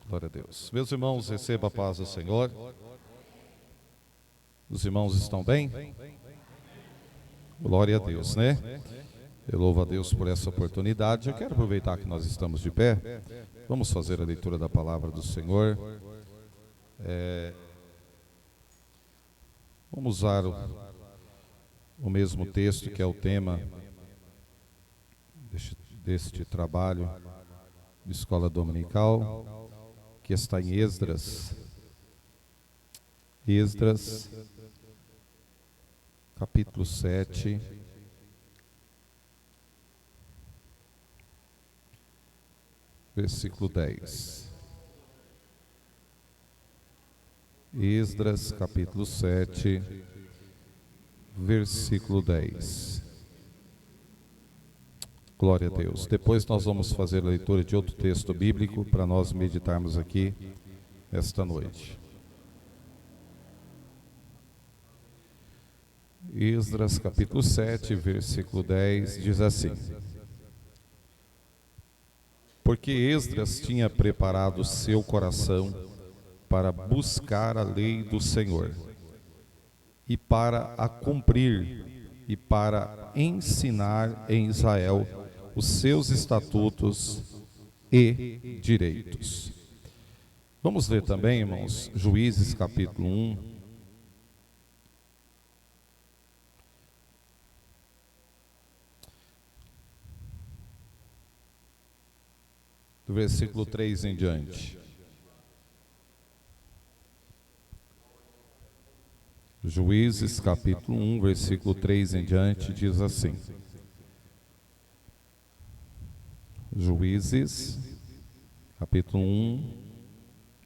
Glória a Deus. Meus irmãos, receba a paz do Senhor. Os irmãos estão bem? Glória a Deus, né? Eu louvo a Deus por essa oportunidade. Eu quero aproveitar que nós estamos de pé. Vamos fazer a leitura da palavra do Senhor. Vamos usar o mesmo texto que é o tema deste trabalho de escola dominical, que está em Esdras, capítulo 7, versículo 10. Esdras, capítulo 7, versículo 10. Glória a Deus. Depois nós vamos fazer a leitura de outro texto bíblico para nós meditarmos aqui esta noite. Esdras, capítulo 7, versículo 10, diz assim: Porque Esdras tinha preparado seu coração para buscar a lei do Senhor, e para a cumprir, e para ensinar em Israel os seus estatutos e direitos. Vamos ler também, irmãos, Juízes capítulo 1. Do versículo 3 em diante. Juízes capítulo 1, versículo 3 em diante, diz assim. Juízes, capítulo 1,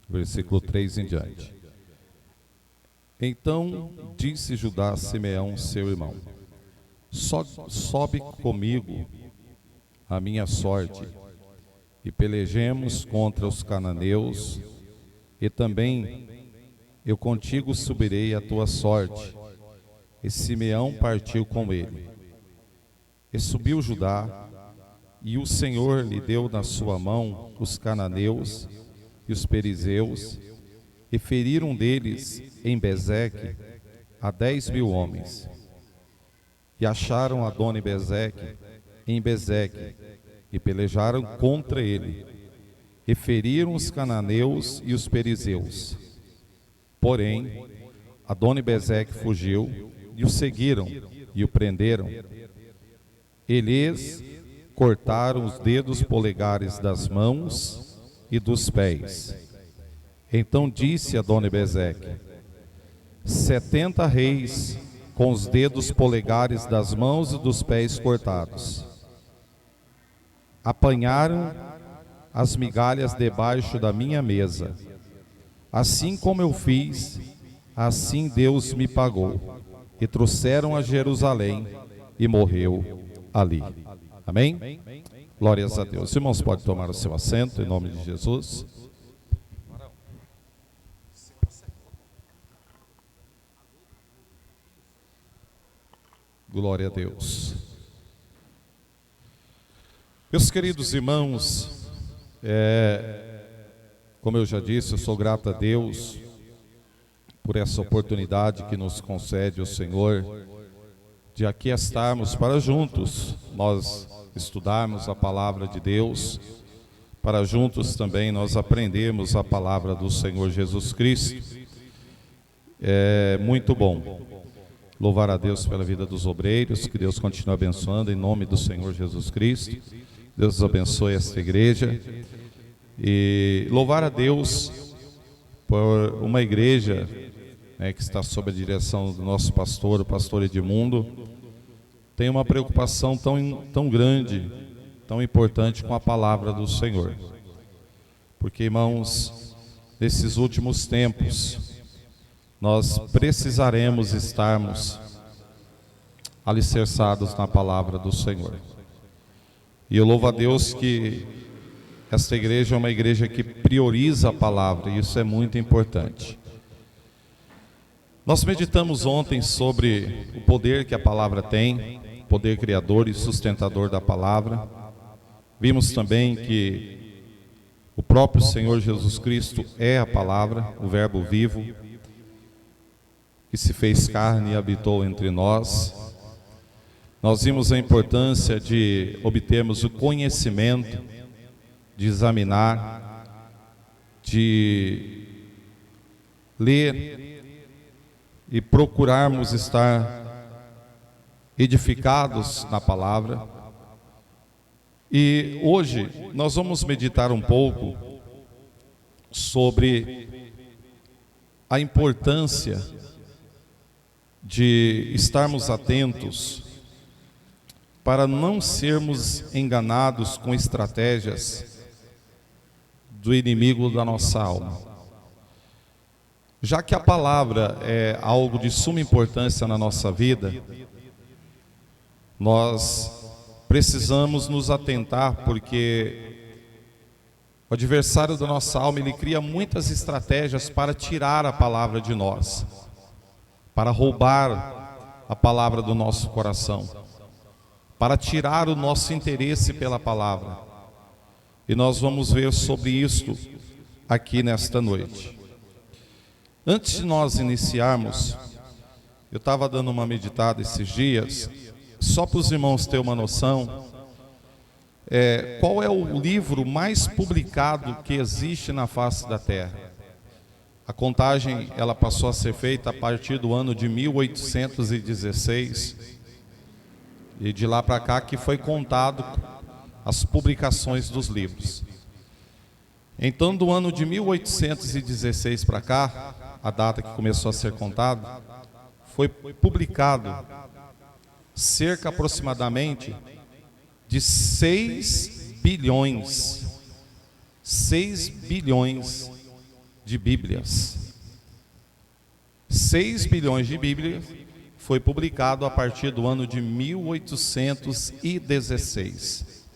versículo 3 em diante. Então disse Judá a Simeão, seu irmão: sobe comigo a minha sorte, e pelejemos contra os cananeus, e também eu contigo subirei a tua sorte. E Simeão partiu com ele. E subiu Judá, e o Senhor lhe deu na sua mão os cananeus e os perizeus, e feriram deles em Bezeque a 10.000 homens. E acharam Adoni-Bezeque em Bezeque, e pelejaram contra ele, e feriram os cananeus e os perizeus. Porém, Adoni-Bezeque fugiu, e o seguiram, e o prenderam. Eles cortaram os dedos polegares das mãos e dos pés. Então disse Adoni-Bezeque: 70 reis com os dedos polegares das mãos e dos pés cortados apanharam as migalhas debaixo da minha mesa. Assim como eu fiz, assim Deus me pagou. E trouxeram a Jerusalém, e morreu ali. Amém? Glórias a Deus. Os irmãos podem tomar o seu assento, em nome de Jesus. Glória a Deus. Meus queridos irmãos, como eu já disse, eu sou grato a Deus por essa oportunidade que nos concede o Senhor de aqui estarmos para juntos nós estudarmos a palavra de Deus, para juntos também nós aprendermos a palavra do Senhor Jesus Cristo. É muito bom louvar a Deus pela vida dos obreiros, que Deus continue abençoando em nome do Senhor Jesus Cristo. Deus abençoe esta igreja. E louvar a Deus por uma igreja que está sob a direção do nosso pastor, o pastor Edmundo, tem uma preocupação tão grande, tão importante com a palavra do Senhor. Porque, irmãos, nesses últimos tempos, nós precisaremos estarmos alicerçados na palavra do Senhor. E eu louvo a Deus que esta igreja é uma igreja que prioriza a palavra, e isso é muito importante. Nós meditamos ontem sobre o poder que a palavra tem, poder criador e sustentador da palavra. Vimos também que O próprio Senhor Jesus Cristo é a palavra, o Verbo vivo, que se fez carne e habitou entre nós. Nós vimos a importância de obtermos o conhecimento, de examinar, de ler e procurarmos estar edificados na palavra. E hoje nós vamos meditar um pouco sobre a importância de estarmos atentos para não sermos enganados com estratégias do inimigo da nossa alma. Já que a palavra é algo de suma importância na nossa vida, nós precisamos nos atentar, porque o adversário da nossa alma, ele cria muitas estratégias para tirar a palavra de nós, para roubar a palavra do nosso coração, para tirar o nosso interesse pela palavra. E nós vamos ver sobre isto aqui nesta noite. Antes de nós iniciarmos, eu estava dando uma meditada esses dias, só para os irmãos terem uma noção, qual é o livro mais publicado que existe na face da Terra? A contagem, ela passou a ser feita a partir do ano de 1816, e de lá para cá que foi contado as publicações dos livros. Então, do ano de 1816 para cá, a data que começou a ser contado, foi publicado cerca aproximadamente de 6 bilhões de Bíblias. 6 bilhões de Bíblias foi publicado a partir do ano de 1816.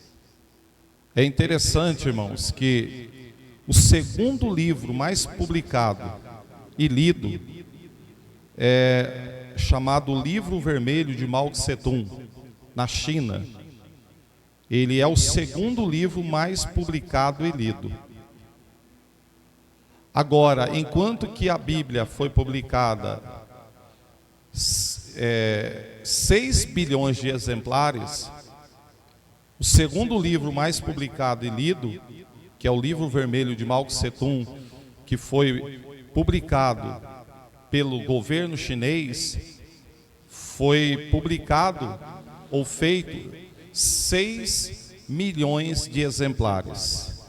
É interessante, irmãos, que o segundo livro mais publicado e lido é chamado Livro Vermelho de Mao Tse-tung, na China. Ele é o segundo livro mais publicado e lido. Agora, enquanto que a Bíblia foi publicada 6 bilhões de exemplares, o segundo livro mais publicado e lido, que é o Livro Vermelho de Mao Tse-tung, que foi publicado pelo governo chinês, foi publicado ou feito 6 milhões de exemplares.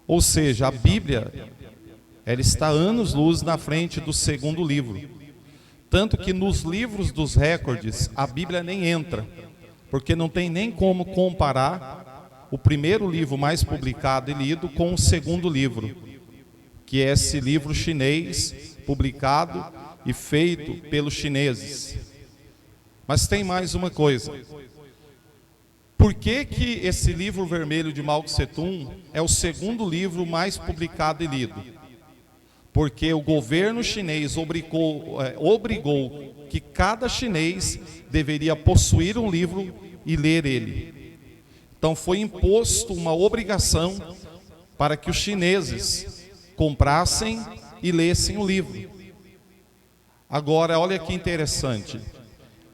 Ou seja, a Bíblia, ela está anos-luz na frente do segundo livro. Tanto que nos livros dos recordes, a Bíblia nem entra, porque não tem nem como comparar o primeiro livro mais publicado e lido com o segundo livro, que é esse livro chinês, publicado e feito pelos chineses. Mas tem mais uma coisa. Por que que esse Livro Vermelho de Mao Tse-tung é o segundo livro mais publicado e lido? Porque o governo chinês obrigou que cada chinês deveria possuir um livro e ler ele. Então foi imposto uma obrigação para que os chineses comprassem e lessem o livro. Agora, olha que interessante.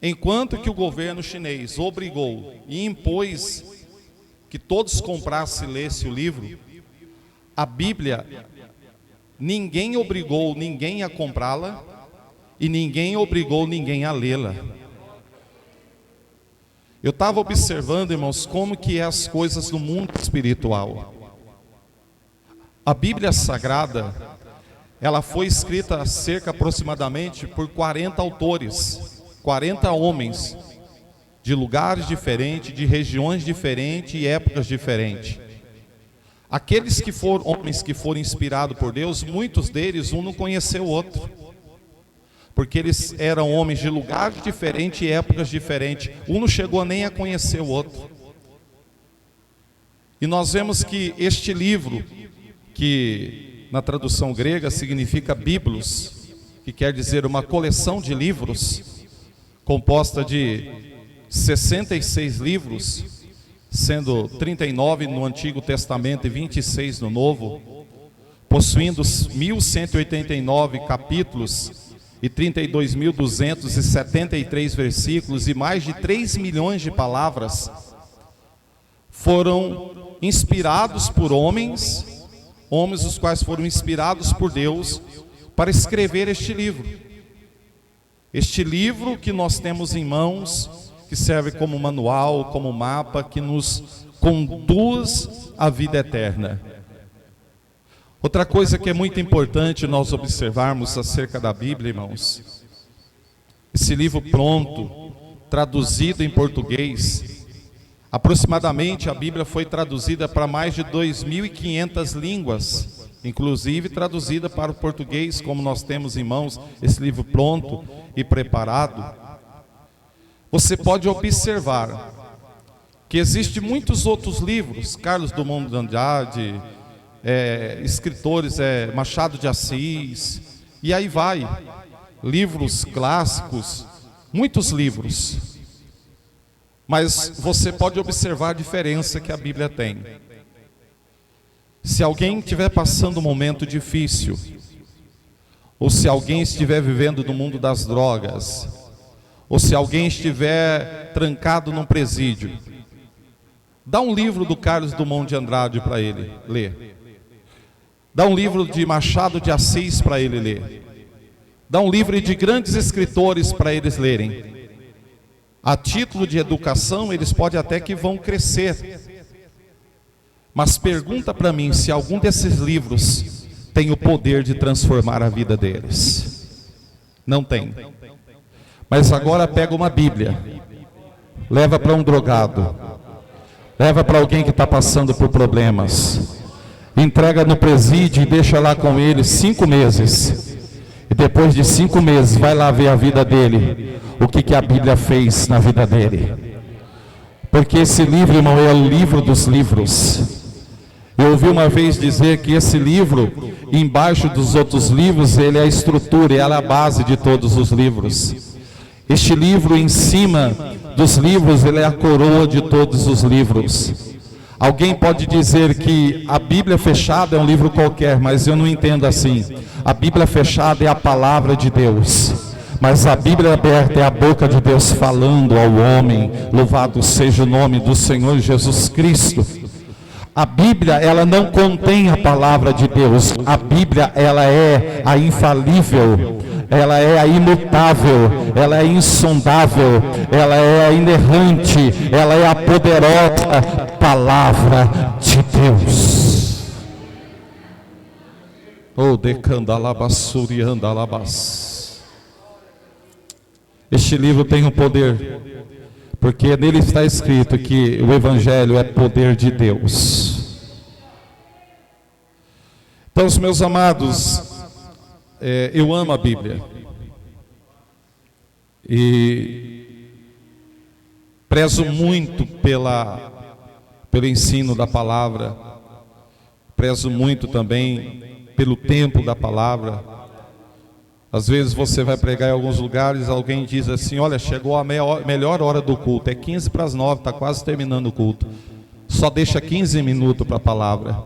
Enquanto que o governo chinês obrigou e impôs que todos comprassem e lessem o livro, a Bíblia, ninguém obrigou ninguém a comprá-la e ninguém obrigou ninguém a lê-la. Eu estava observando, irmãos, como que é as coisas no mundo espiritual. A Bíblia Sagrada, ela foi escrita cerca aproximadamente por 40 autores, 40 homens, de lugares diferentes, de regiões diferentes e épocas diferentes. Aqueles que foram homens que foram inspirados por Deus, muitos deles, um não conheceu o outro, porque eles eram homens de lugares diferentes e épocas diferentes. Um não chegou nem a conhecer o outro. E nós vemos que este livro, que na tradução grega significa biblos, que quer dizer uma coleção de livros, composta de 66 livros, sendo 39 no Antigo Testamento e 26 no Novo, possuindo 1.189 capítulos e 32.273 versículos e mais de 3 milhões de palavras, foram inspirados por homens os quais foram inspirados por Deus para escrever este livro. Este livro que nós temos em mãos, que serve como manual, como mapa, que nos conduz à vida eterna. Outra coisa que é muito importante nós observarmos acerca da Bíblia, irmãos, esse livro pronto, traduzido em português, aproximadamente a Bíblia foi traduzida para mais de 2.500 línguas, inclusive traduzida para o português, como nós temos em mãos esse livro pronto e preparado. Você pode observar que existem muitos outros livros, Carlos Drummond de Andrade, escritores, Machado de Assis, e aí vai, livros clássicos, muitos livros. Mas você pode observar a diferença que a Bíblia tem. Se alguém estiver passando um momento difícil, ou se alguém estiver vivendo no mundo das drogas, ou se alguém estiver trancado num presídio, dá um livro do Carlos Drummond de Andrade para ele ler. Dá um livro de Machado de Assis para ele ler. Dá um livro de grandes escritores para eles lerem. A título de educação, eles podem até que vão crescer. Mas pergunta para mim se algum desses livros tem o poder de transformar a vida deles. Não tem. Mas agora pega uma Bíblia, leva para um drogado, leva para alguém que está passando por problemas, entrega no presídio e deixa lá com ele 5 meses. E depois de 5 meses, vai lá ver a vida dele, o que a Bíblia fez na vida dele. Porque esse livro, irmão, é o livro dos livros. Eu ouvi uma vez dizer que esse livro, embaixo dos outros livros, ele é a estrutura, ele é a base de todos os livros. Este livro em cima dos livros, ele é a coroa de todos os livros. Alguém pode dizer que a Bíblia fechada é um livro qualquer, mas eu não entendo assim. A Bíblia fechada é a palavra de Deus, mas a Bíblia aberta é a boca de Deus falando ao homem. Louvado seja o nome do Senhor Jesus Cristo. A Bíblia, ela não contém a palavra de Deus. A Bíblia, ela é a infalível, ela é a imutável, ela é insondável, ela é a inerrante, ela é a poderosa palavra de Deus. Oh, decandalabassuriandalabas. Este livro tem um poder, porque nele está escrito que o Evangelho é poder de Deus. Então, meus amados, eu amo a Bíblia e prezo muito pelo ensino da palavra, prezo muito também pelo tempo da palavra. Às vezes você vai pregar em alguns lugares, alguém diz assim: olha, chegou a melhor hora do culto, é 15 para as 9, está quase terminando o culto, só deixa 15 minutos para a palavra.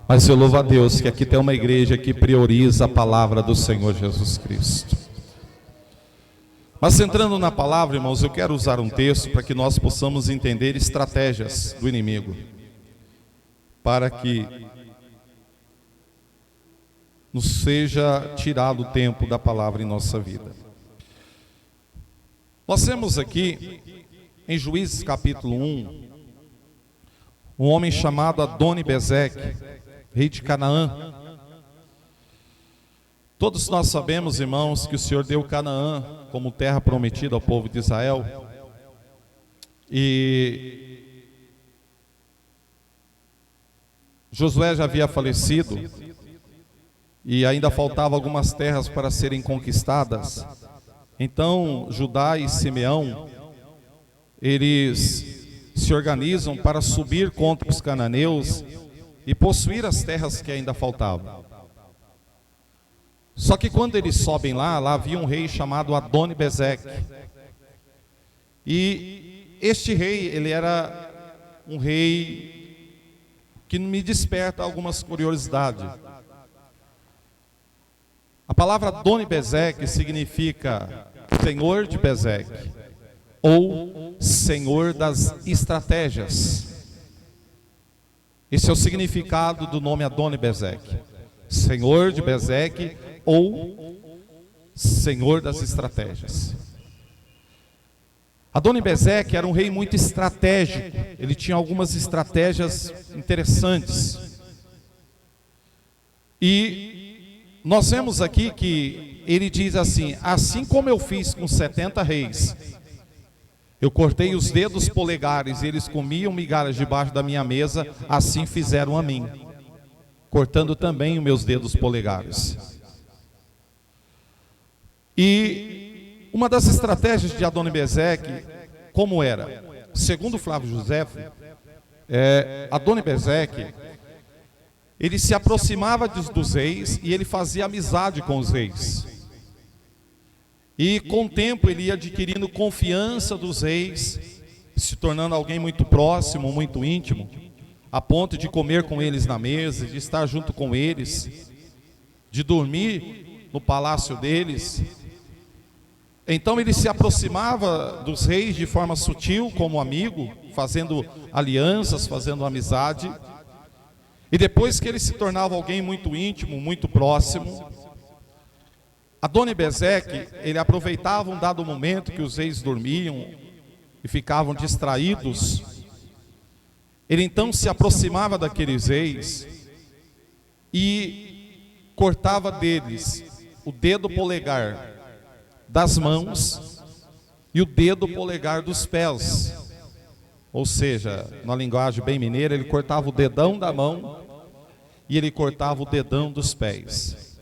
Mas eu louvo a Deus que aqui tem uma igreja que prioriza a palavra do Senhor Jesus Cristo. Mas entrando na palavra, irmãos, eu quero usar um texto para que nós possamos entender estratégias do inimigo, para que nos seja tirado o tempo da palavra em nossa vida. Nós temos aqui, em Juízes capítulo 1, um homem chamado Adoni-Bezeque, rei de Canaã. Todos nós sabemos, irmãos, que o Senhor deu Canaã como terra prometida ao povo de Israel. E Josué já havia falecido e ainda faltavam algumas terras para serem conquistadas. Então Judá e Simeão, eles se organizam para subir contra os cananeus e possuir as terras que ainda faltavam. Só que quando eles sobem lá havia um rei chamado Adoni-Bezeque. E este rei, ele era um rei que me desperta algumas curiosidades. A palavra Adoni-Bezeque significa Senhor de Bezeque, ou Senhor das estratégias. Esse é o significado do nome Adoni-Bezeque, Senhor de Bezeque ou Senhor das estratégias. Adoni-Bezeque era um rei muito estratégico, ele tinha algumas estratégias interessantes. E nós vemos aqui que ele diz assim: assim como eu fiz com 70 reis, eu cortei os dedos polegares e eles comiam migalhas debaixo da minha mesa, assim fizeram a mim, cortando também os meus dedos polegares. E uma das estratégias de Adoni-Bezeque, como era? Segundo Flávio Josefo, Adoni-Bezeque, ele se aproximava dos reis e ele fazia amizade com os reis. E com o tempo ele ia adquirindo confiança dos reis, se tornando alguém muito próximo, muito íntimo, a ponto de comer com eles na mesa, de estar junto com eles, de dormir no palácio deles. Então ele se aproximava dos reis de forma sutil, como amigo, fazendo alianças, fazendo amizade. E depois que ele se tornava alguém muito íntimo, muito próximo, Adoni-Bezeque, ele aproveitava um dado momento que os reis dormiam e ficavam distraídos. Ele então se aproximava daqueles reis e cortava deles o dedo polegar das mãos e o dedo polegar dos pés. Ou seja, na linguagem bem mineira, ele cortava o dedão da mão e ele cortava o dedão dos pés.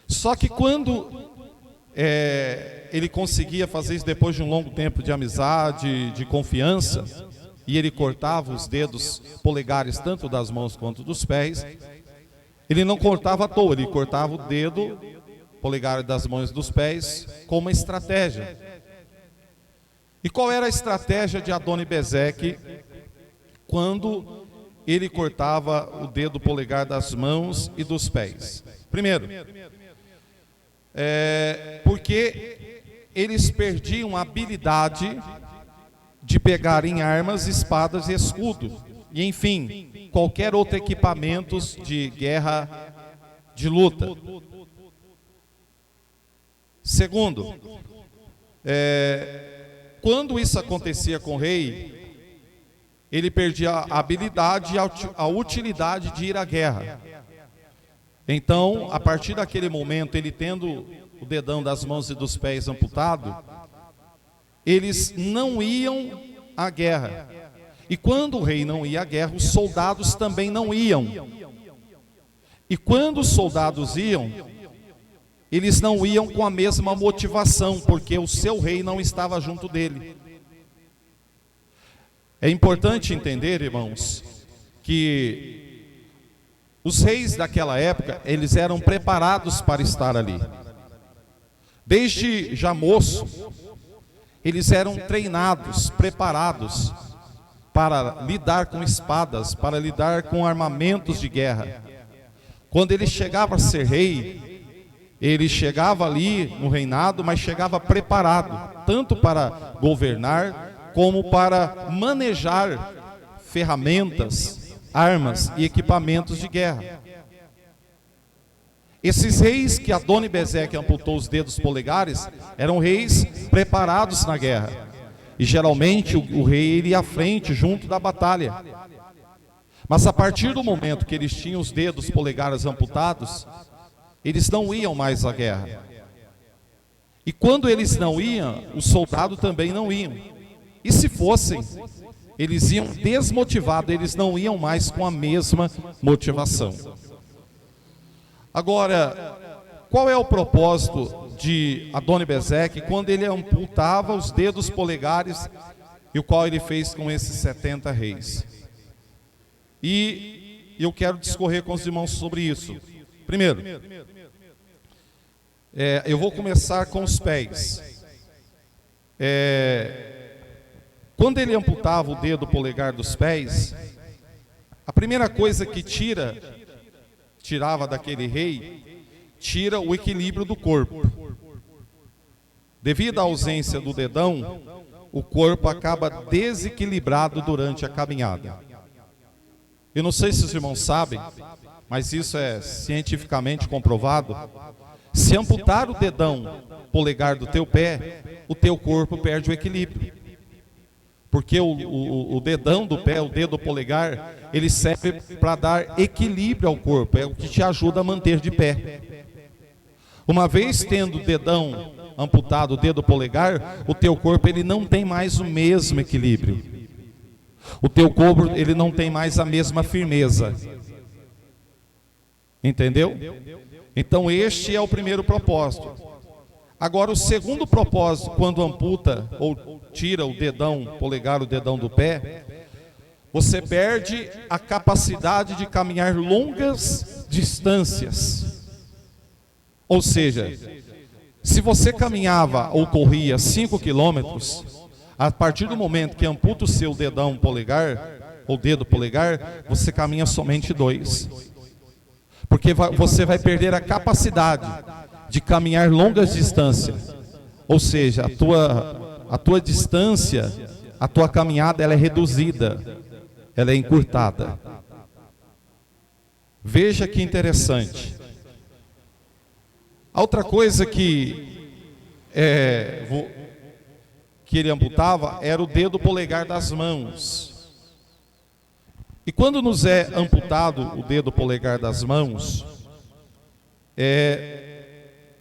Só que quando ele conseguia fazer isso depois de um longo tempo de amizade, de confiança, e ele cortava os dedos polegares tanto das mãos quanto dos pés, ele não cortava à toa, ele cortava o dedo polegar das mãos e dos pés com uma estratégia. E qual era a estratégia de Adoni-Bezeque quando ele cortava o dedo polegar das mãos e dos pés? Primeiro, porque eles perdiam a habilidade de pegar em armas, espadas e escudo, e enfim, qualquer outro equipamento de guerra, de luta. Segundo, quando isso acontecia com o rei, ele perdia a habilidade e a utilidade de ir à guerra. Então, a partir daquele momento, ele tendo o dedão das mãos e dos pés amputado, eles não iam à guerra. E quando o rei não ia à guerra, os soldados também não iam. E quando os soldados iam, eles não iam com a mesma motivação, porque o seu rei não estava junto dele. É importante entender, irmãos, que os reis daquela época, eles eram preparados para estar ali. Desde já moço, eles eram treinados, preparados para lidar com espadas, para lidar com armamentos de guerra. Quando ele chegava a ser rei, ele chegava ali no reinado, mas chegava preparado, tanto para governar, como para manejar ferramentas, armas e equipamentos de guerra. Esses reis que Adoni-Bezeque amputou os dedos polegares, eram reis preparados na guerra. E geralmente o rei iria à frente, junto da batalha. Mas a partir do momento que eles tinham os dedos polegares amputados, eles não iam mais à guerra. E quando eles não iam, os soldados também não iam. E se fossem, eles iam desmotivados, eles não iam mais com a mesma motivação. Agora, qual é o propósito de Adoni-Bezeque quando ele amputava os dedos polegares, e o qual ele fez com esses 70 reis? E eu quero discorrer com os irmãos sobre isso. Primeiro, eu vou começar com os pés. Quando ele amputava o dedo polegar dos pés, a primeira coisa que tirava daquele rei, tira o equilíbrio do corpo. Devido à ausência do dedão, o corpo acaba desequilibrado durante a caminhada. Eu não sei se os irmãos sabem, mas isso é cientificamente comprovado. Se amputar o dedão polegar do teu pé, o teu corpo perde o equilíbrio. Porque o dedão do pé, o dedo polegar, ele serve para dar equilíbrio ao corpo, é o que te ajuda a manter de pé. Uma vez tendo o dedão amputado, o dedo polegar, o teu corpo ele não tem mais o mesmo equilíbrio. O teu corpo ele não tem mais a mesma firmeza. Entendeu? Então este é o primeiro propósito. Agora o segundo propósito, quando amputa ou tira o dedão polegar, o dedão do pé, você perde a capacidade de caminhar longas distâncias. Ou seja, se você caminhava ou corria 5 quilômetros, a partir do momento que amputa o seu dedão polegar, ou dedo polegar, você caminha somente 2. Porque você vai perder a capacidade de caminhar longas distâncias. Ou seja, a tua distância, a tua caminhada, ela é reduzida, ela é encurtada. Veja que interessante. A outra coisa que ele amputava era o dedo polegar das mãos. E quando nos é amputado o dedo polegar das mãos,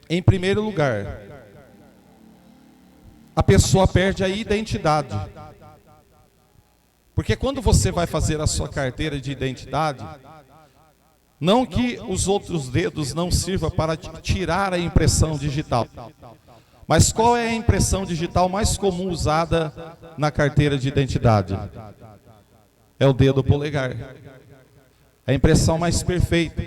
em primeiro lugar, a pessoa perde a identidade. Porque quando você vai fazer a sua carteira de identidade, não que os outros dedos não sirvam para tirar a impressão digital, mas qual é a impressão digital mais comum usada na carteira de identidade? É o dedo polegar. É a impressão mais perfeita.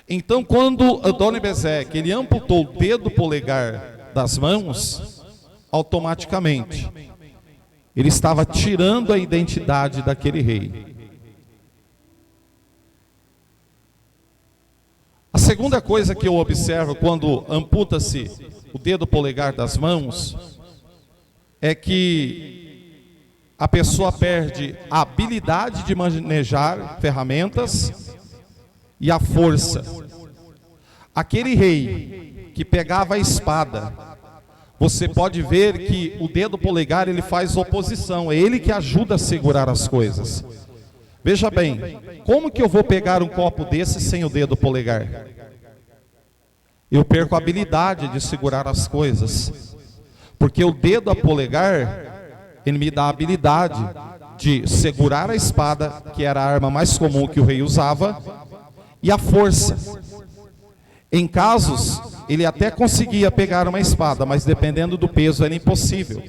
Então, quando Adoni-Bezek ele amputou o dedo polegar das mãos, automaticamente ele estava tirando a identidade daquele rei. A segunda coisa que eu observo quando amputa-se o dedo polegar das mãos é que a pessoa perde a habilidade de manejar ferramentas e a força. Aquele rei que pegava a espada, você pode ver que o dedo polegar ele faz oposição, é ele que ajuda a segurar as coisas. Veja bem, como que eu vou pegar um copo desse sem o dedo polegar? Eu perco a habilidade de segurar as coisas, porque o dedo polegar ele me dá a habilidade de segurar a espada, que era a arma mais comum que o rei usava, e a força. Em casos, ele até conseguia pegar uma espada, mas dependendo do peso era impossível.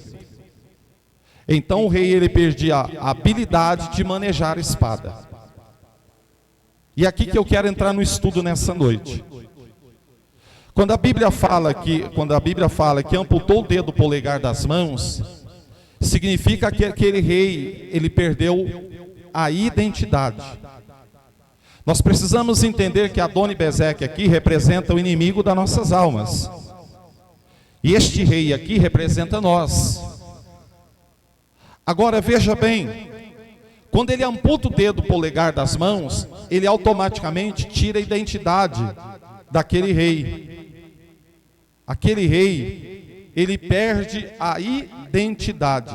Então o rei ele perdia a habilidade de manejar a espada. E aqui que eu quero entrar no estudo nessa noite. Quando a Bíblia fala que amputou o dedo polegar das mãos, significa que aquele rei, ele perdeu a identidade. Nós precisamos entender que Adoni-Bezek aqui representa o inimigo das nossas almas. E este rei aqui representa nós. Agora veja bem, quando ele amputa o dedo polegar das mãos, ele automaticamente tira a identidade daquele rei. Aquele rei, ele perde a identidade.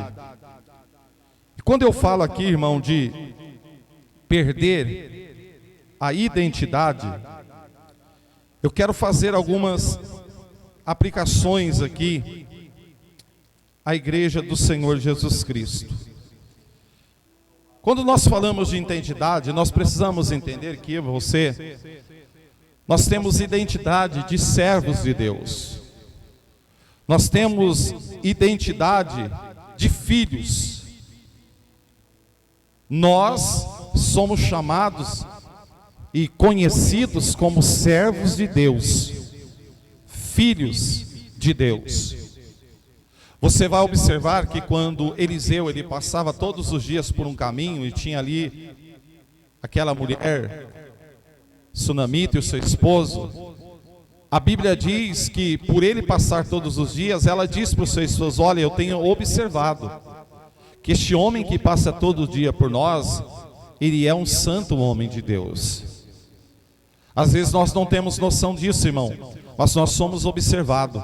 E quando eu falo aqui, irmão, de perder a identidade, eu quero fazer algumas aplicações aqui à igreja do Senhor Jesus Cristo. Quando nós falamos de identidade, nós precisamos entender que nós temos identidade de servos de Deus. Nós temos identidade de filhos. Nós somos chamados e conhecidos como servos de Deus, filhos de Deus. Você vai observar que quando Eliseu ele passava todos os dias por um caminho e tinha ali aquela mulher sunamita e o seu esposo, a Bíblia diz que por ele passar todos os dias, ela diz para o seu esposo: olha, eu tenho observado que este homem que passa todo dia por nós, ele é um santo homem de Deus. Às vezes nós não temos noção disso, irmão, mas nós somos observados.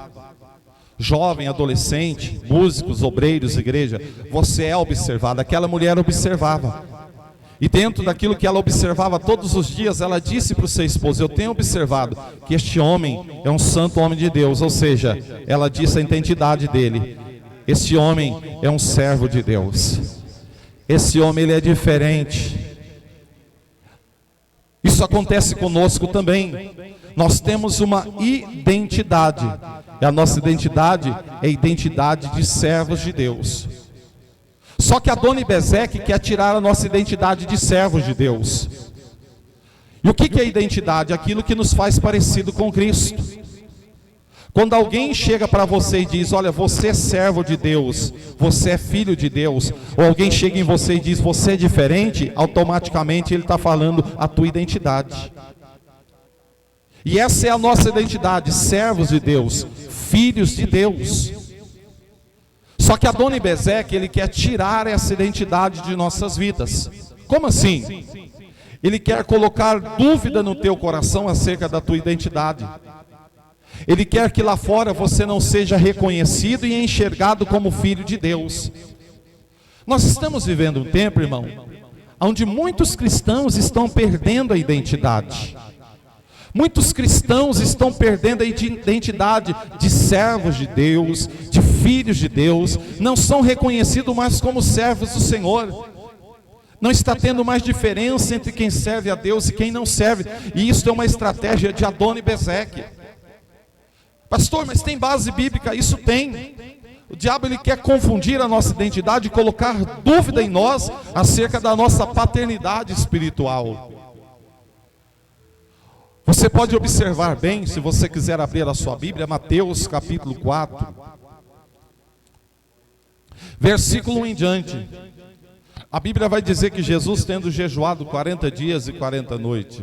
Jovem, adolescente, músicos, obreiros, igreja, você é observado. Aquela mulher observava, e dentro daquilo que ela observava todos os dias, ela disse para o seu esposo: eu tenho observado que este homem é um santo homem de Deus. Ou seja, ela disse a identidade dele: este homem é um servo de Deus, esse homem ele é diferente. Isso acontece conosco também. Nós temos uma identidade, e a nossa identidade é a identidade de servos de Deus. Só que Adoni-Bezeque quer tirar a nossa identidade de servos de Deus. E o que é identidade? Aquilo que nos faz parecido com Cristo. Quando alguém chega para você e diz: olha, você é servo de Deus, você é filho de Deus, ou alguém chega em você e diz: você é diferente, automaticamente ele está falando a tua identidade. E essa é a nossa identidade: servos de Deus, filhos de Deus. Só que Adoni-Bezeque, ele quer tirar essa identidade de nossas vidas. Como assim? Ele quer colocar dúvida no teu coração acerca da tua identidade. Ele quer que lá fora você não seja reconhecido e enxergado como filho de Deus. Nós estamos vivendo um tempo, irmão, onde muitos cristãos estão perdendo a identidade. Muitos cristãos estão perdendo a identidade de servos de Deus, de filhos de Deus, não são reconhecidos mais como servos do Senhor. Não está tendo mais diferença entre quem serve a Deus e quem não serve. E isso é uma estratégia de Adoni-Bezeque. Pastor, mas tem base bíblica? Isso tem. O diabo ele quer confundir a nossa identidade e colocar dúvida em nós acerca da nossa paternidade espiritual. Você pode observar bem, se você quiser abrir a sua Bíblia, Mateus capítulo 4, versículo 1 em diante. A Bíblia vai dizer que Jesus, tendo jejuado 40 dias e 40 noites,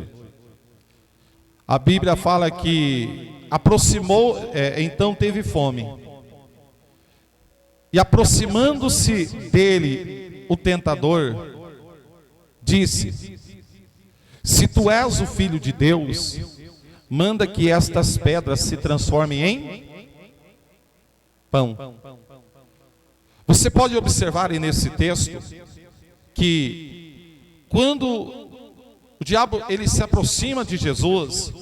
a Bíblia fala que então teve fome. E aproximando-se dele, o tentador disse: se tu és o Filho de Deus, manda que estas pedras se transformem em pão. Você pode observar aí nesse texto que quando o diabo ele se aproxima de Jesus,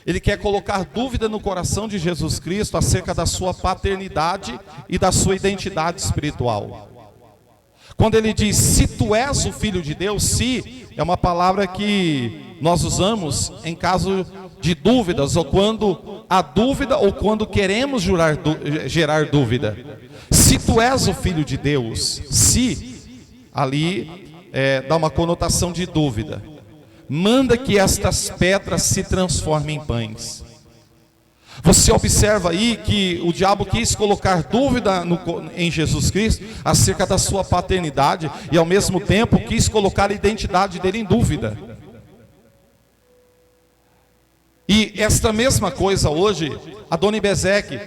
ele quer colocar dúvida no coração de Jesus Cristo acerca da sua paternidade e da sua identidade espiritual. Quando ele diz: se tu és o Filho de Deus, se é uma palavra que nós usamos em caso de dúvidas, ou quando há dúvida, ou quando queremos gerar dúvida. Se tu és o Filho de Deus, se ali dá uma conotação de dúvida. Manda que estas pedras se transformem em pães. Você observa aí que o diabo quis colocar dúvida em Jesus Cristo acerca da sua paternidade, e ao mesmo tempo quis colocar a identidade dele em dúvida. E esta mesma coisa hoje, Adoni-Bezeque,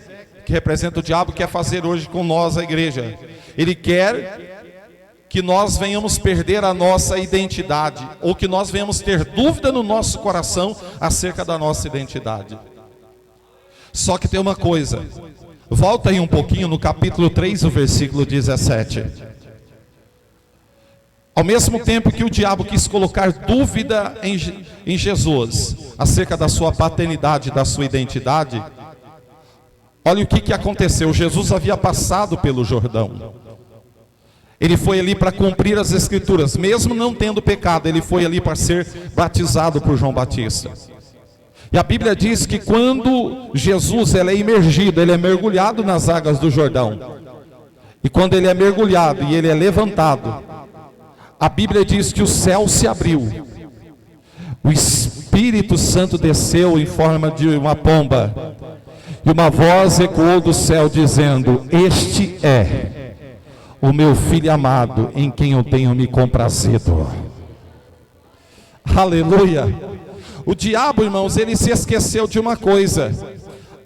que representa o diabo, quer fazer hoje com nós, a igreja. Ele quer que nós venhamos perder a nossa identidade, ou que nós venhamos ter dúvida no nosso coração acerca da nossa identidade. Só que tem uma coisa, volta aí um pouquinho no capítulo 3, o versículo 17. Ao mesmo tempo que o diabo quis colocar dúvida em Jesus acerca da sua paternidade, da sua identidade, olha o que aconteceu. Jesus havia passado pelo Jordão. Ele foi ali para cumprir as Escrituras, mesmo não tendo pecado, ele foi ali para ser batizado por João Batista. E a Bíblia diz que quando Jesus ele é imergido, ele é mergulhado nas águas do Jordão. E quando ele é mergulhado e ele é levantado, a Bíblia diz que o céu se abriu. O Espírito Santo desceu em forma de uma pomba. E uma voz ecoou do céu dizendo: este é o meu filho amado, em quem eu tenho me comprazido. Aleluia. O diabo, irmãos, ele se esqueceu de uma coisa.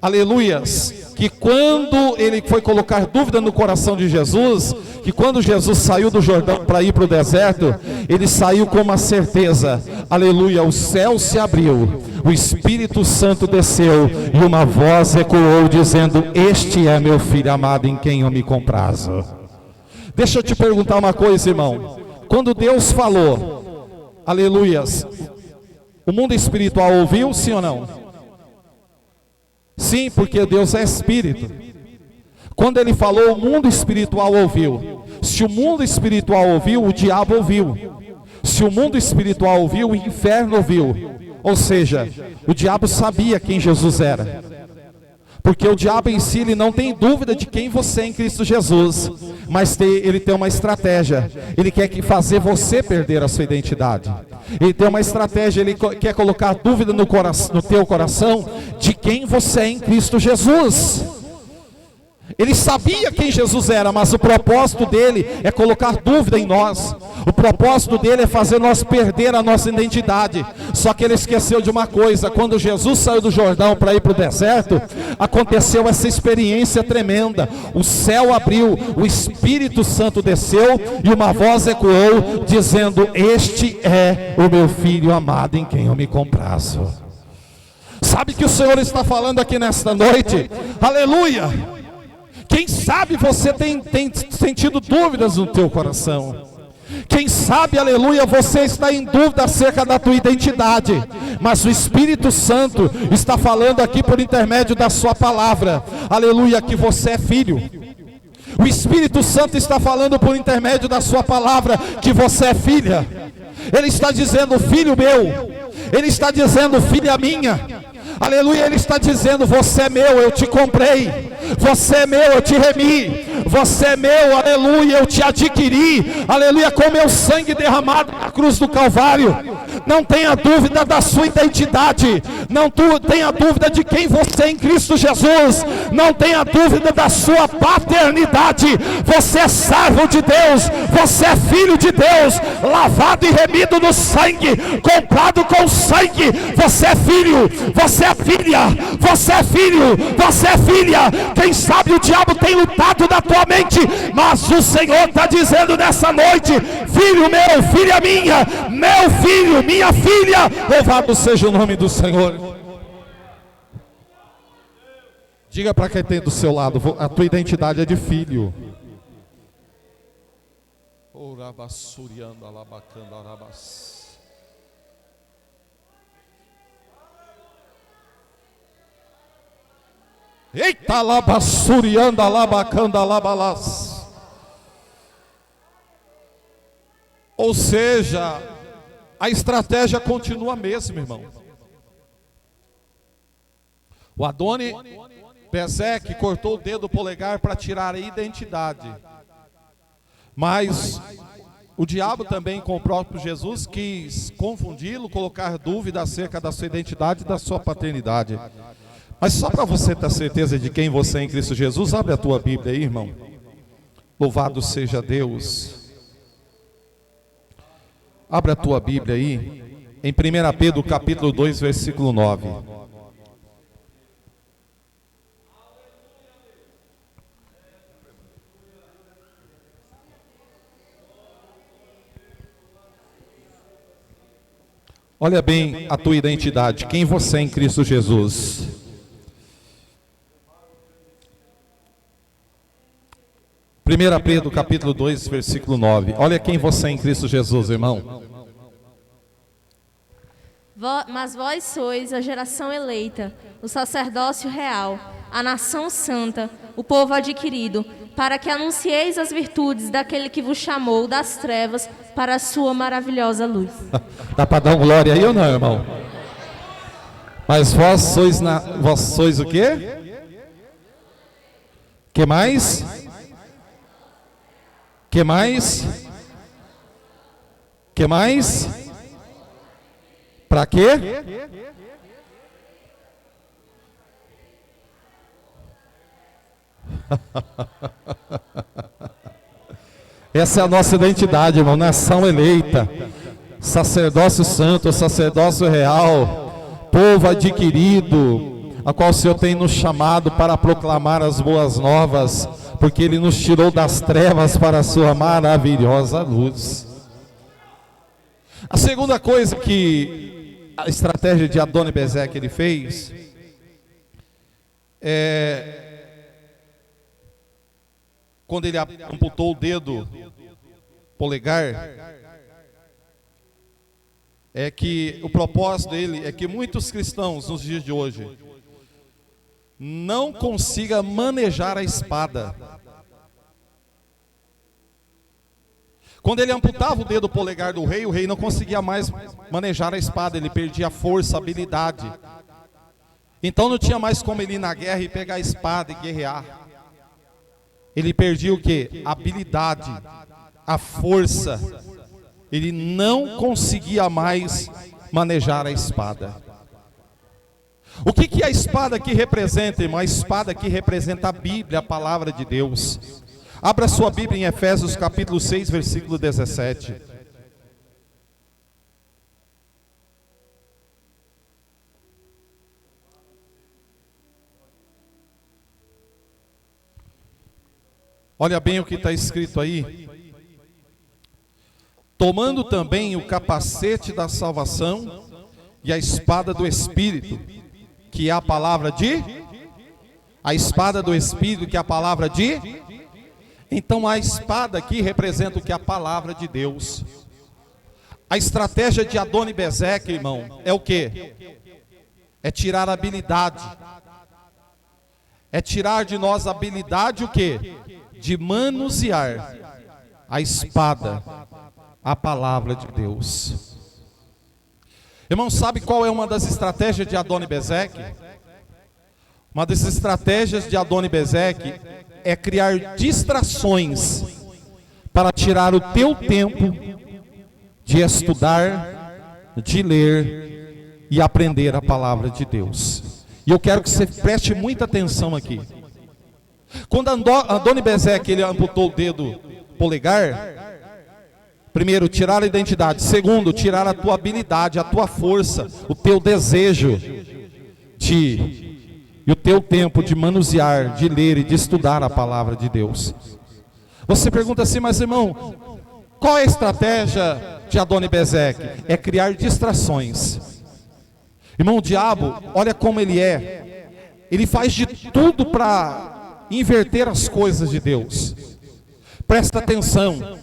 Aleluias. Que quando ele foi colocar dúvida no coração de Jesus, que quando Jesus saiu do Jordão para ir para o deserto, ele saiu com uma certeza. Aleluia. O céu se abriu, o Espírito Santo desceu e uma voz ecoou dizendo: este é meu filho amado, em quem eu me comprazo. Deixa eu te perguntar uma coisa, irmão. Quando Deus falou, aleluias, o mundo espiritual ouviu, sim ou não? Sim, porque Deus é espírito. Quando ele falou, o mundo espiritual ouviu. Se o mundo espiritual ouviu, o diabo ouviu. Se o mundo espiritual ouviu, o inferno ouviu. Ou seja, o diabo sabia quem Jesus era. Porque o diabo em si, ele não tem dúvida de quem você é em Cristo Jesus. Mas ele tem uma estratégia. Ele quer fazer você perder a sua identidade. Ele tem uma estratégia, ele quer colocar dúvida no teu coração de quem você é em Cristo Jesus. Ele sabia quem Jesus era, mas o propósito dele é colocar dúvida em nós. O propósito dele é fazer nós perder a nossa identidade. Só que ele esqueceu de uma coisa: quando Jesus saiu do Jordão para ir para o deserto, aconteceu essa experiência tremenda. O céu abriu, o Espírito Santo desceu e uma voz ecoou dizendo: este é o meu filho amado, em quem eu me comprazo. Sabe que o Senhor está falando aqui nesta noite? Aleluia! Quem sabe você tem sentido dúvidas no teu coração. Quem sabe, aleluia, você está em dúvida acerca da tua identidade. Mas o Espírito Santo está falando aqui por intermédio da sua palavra. Aleluia, que você é filho. O Espírito Santo está falando por intermédio da sua palavra que você é filha. Ele está dizendo: filho meu. Ele está dizendo: filha minha. Aleluia, ele está dizendo: você é meu, eu te comprei. Você é meu, eu te remi. Você é meu, aleluia, eu te adquiri. Aleluia, com meu sangue derramado na cruz do Calvário. Não tenha dúvida da sua identidade. Não tenha dúvida de quem você é em Cristo Jesus. Não tenha dúvida da sua paternidade. Você é servo de Deus. Você é filho de Deus, lavado e remido no sangue, comprado com sangue. Você é filho, você é filha, você é filho, você é filha. Quem sabe o diabo tem lutado na tua mente, mas o Senhor está dizendo nessa noite: filho meu, filha minha, meu filho, minha filha, louvado seja o nome do Senhor. Diga para quem tem do seu lado: a tua identidade é de filho. Eita, labassurianda, labacanda, labalás. Ou seja, a estratégia continua a mesma, irmão. O Adoni Bezek cortou o dedo polegar para tirar a identidade. Mas o diabo também, com o próprio Jesus, quis confundi-lo, colocar dúvida acerca da sua identidade e da sua paternidade. Mas só para você ter certeza de quem você é em Cristo Jesus, abre a tua Bíblia aí, irmão. Louvado seja Deus. Abre a tua Bíblia aí, em 1 Pedro capítulo 2, versículo 9. Olha bem a tua identidade, quem você é em Cristo Jesus. 1 Pedro capítulo 2, versículo 9. Olha quem você é em Cristo Jesus, irmão. Mas vós sois a geração eleita, o sacerdócio real, a nação santa, o povo adquirido, para que anuncieis as virtudes daquele que vos chamou das trevas para a sua maravilhosa luz. Dá para dar um glória aí ou não, irmão? Mas vós sois o quê? Que mais? Que mais? Que mais? Para quê? Essa é a nossa identidade, irmão, nação eleita, sacerdócio santo, sacerdócio real, povo adquirido, a qual o Senhor tem nos chamado para proclamar as boas novas, porque Ele nos tirou das trevas para a sua maravilhosa luz. A segunda coisa que a estratégia de Adoni-Bezeque ele fez quando ele amputou o dedo polegar, é que o propósito dele é que muitos cristãos nos dias de hoje não consigam manejar a espada. Quando ele amputava o dedo polegar do rei, o rei não conseguia mais manejar a espada, ele perdia a força, a habilidade. Então não tinha mais como ele ir na guerra e pegar a espada e guerrear. Ele perdia o quê? A habilidade, a força. Ele não conseguia mais manejar a espada. O que a espada aqui representa, irmão? A espada aqui representa a Bíblia, a palavra de Deus. Abra sua Bíblia em Efésios capítulo 6, versículo 17. Olha bem o que está escrito aí. Tomando também o capacete da salvação e a espada do Espírito, que é a palavra de... A espada do Espírito, que é a palavra de... Então a espada aqui representa o que é a palavra de Deus. A estratégia de Adoni-Bezeque, irmão, é o quê? É tirar a habilidade. É tirar de nós a habilidade o quê? De manusear a espada, a palavra de Deus. Irmão, sabe qual é uma das estratégias de Adoni-Bezeque? Uma das estratégias de Adoni-Bezeque é criar distrações para tirar o teu tempo de estudar, de ler e aprender a palavra de Deus. E eu quero que você preste muita atenção aqui. Quando Adoni-Bezeque ele amputou o dedo polegar, primeiro, tirar a identidade. Segundo, tirar a tua habilidade, a tua força, o teu desejo e o teu tempo de manusear, de ler e de estudar a palavra de Deus. Você pergunta assim, mas irmão, qual é a estratégia de Adoni-Bezeque? É criar distrações. Irmão, o diabo, olha como ele é. Ele faz de tudo para inverter as coisas de Deus. Presta atenção.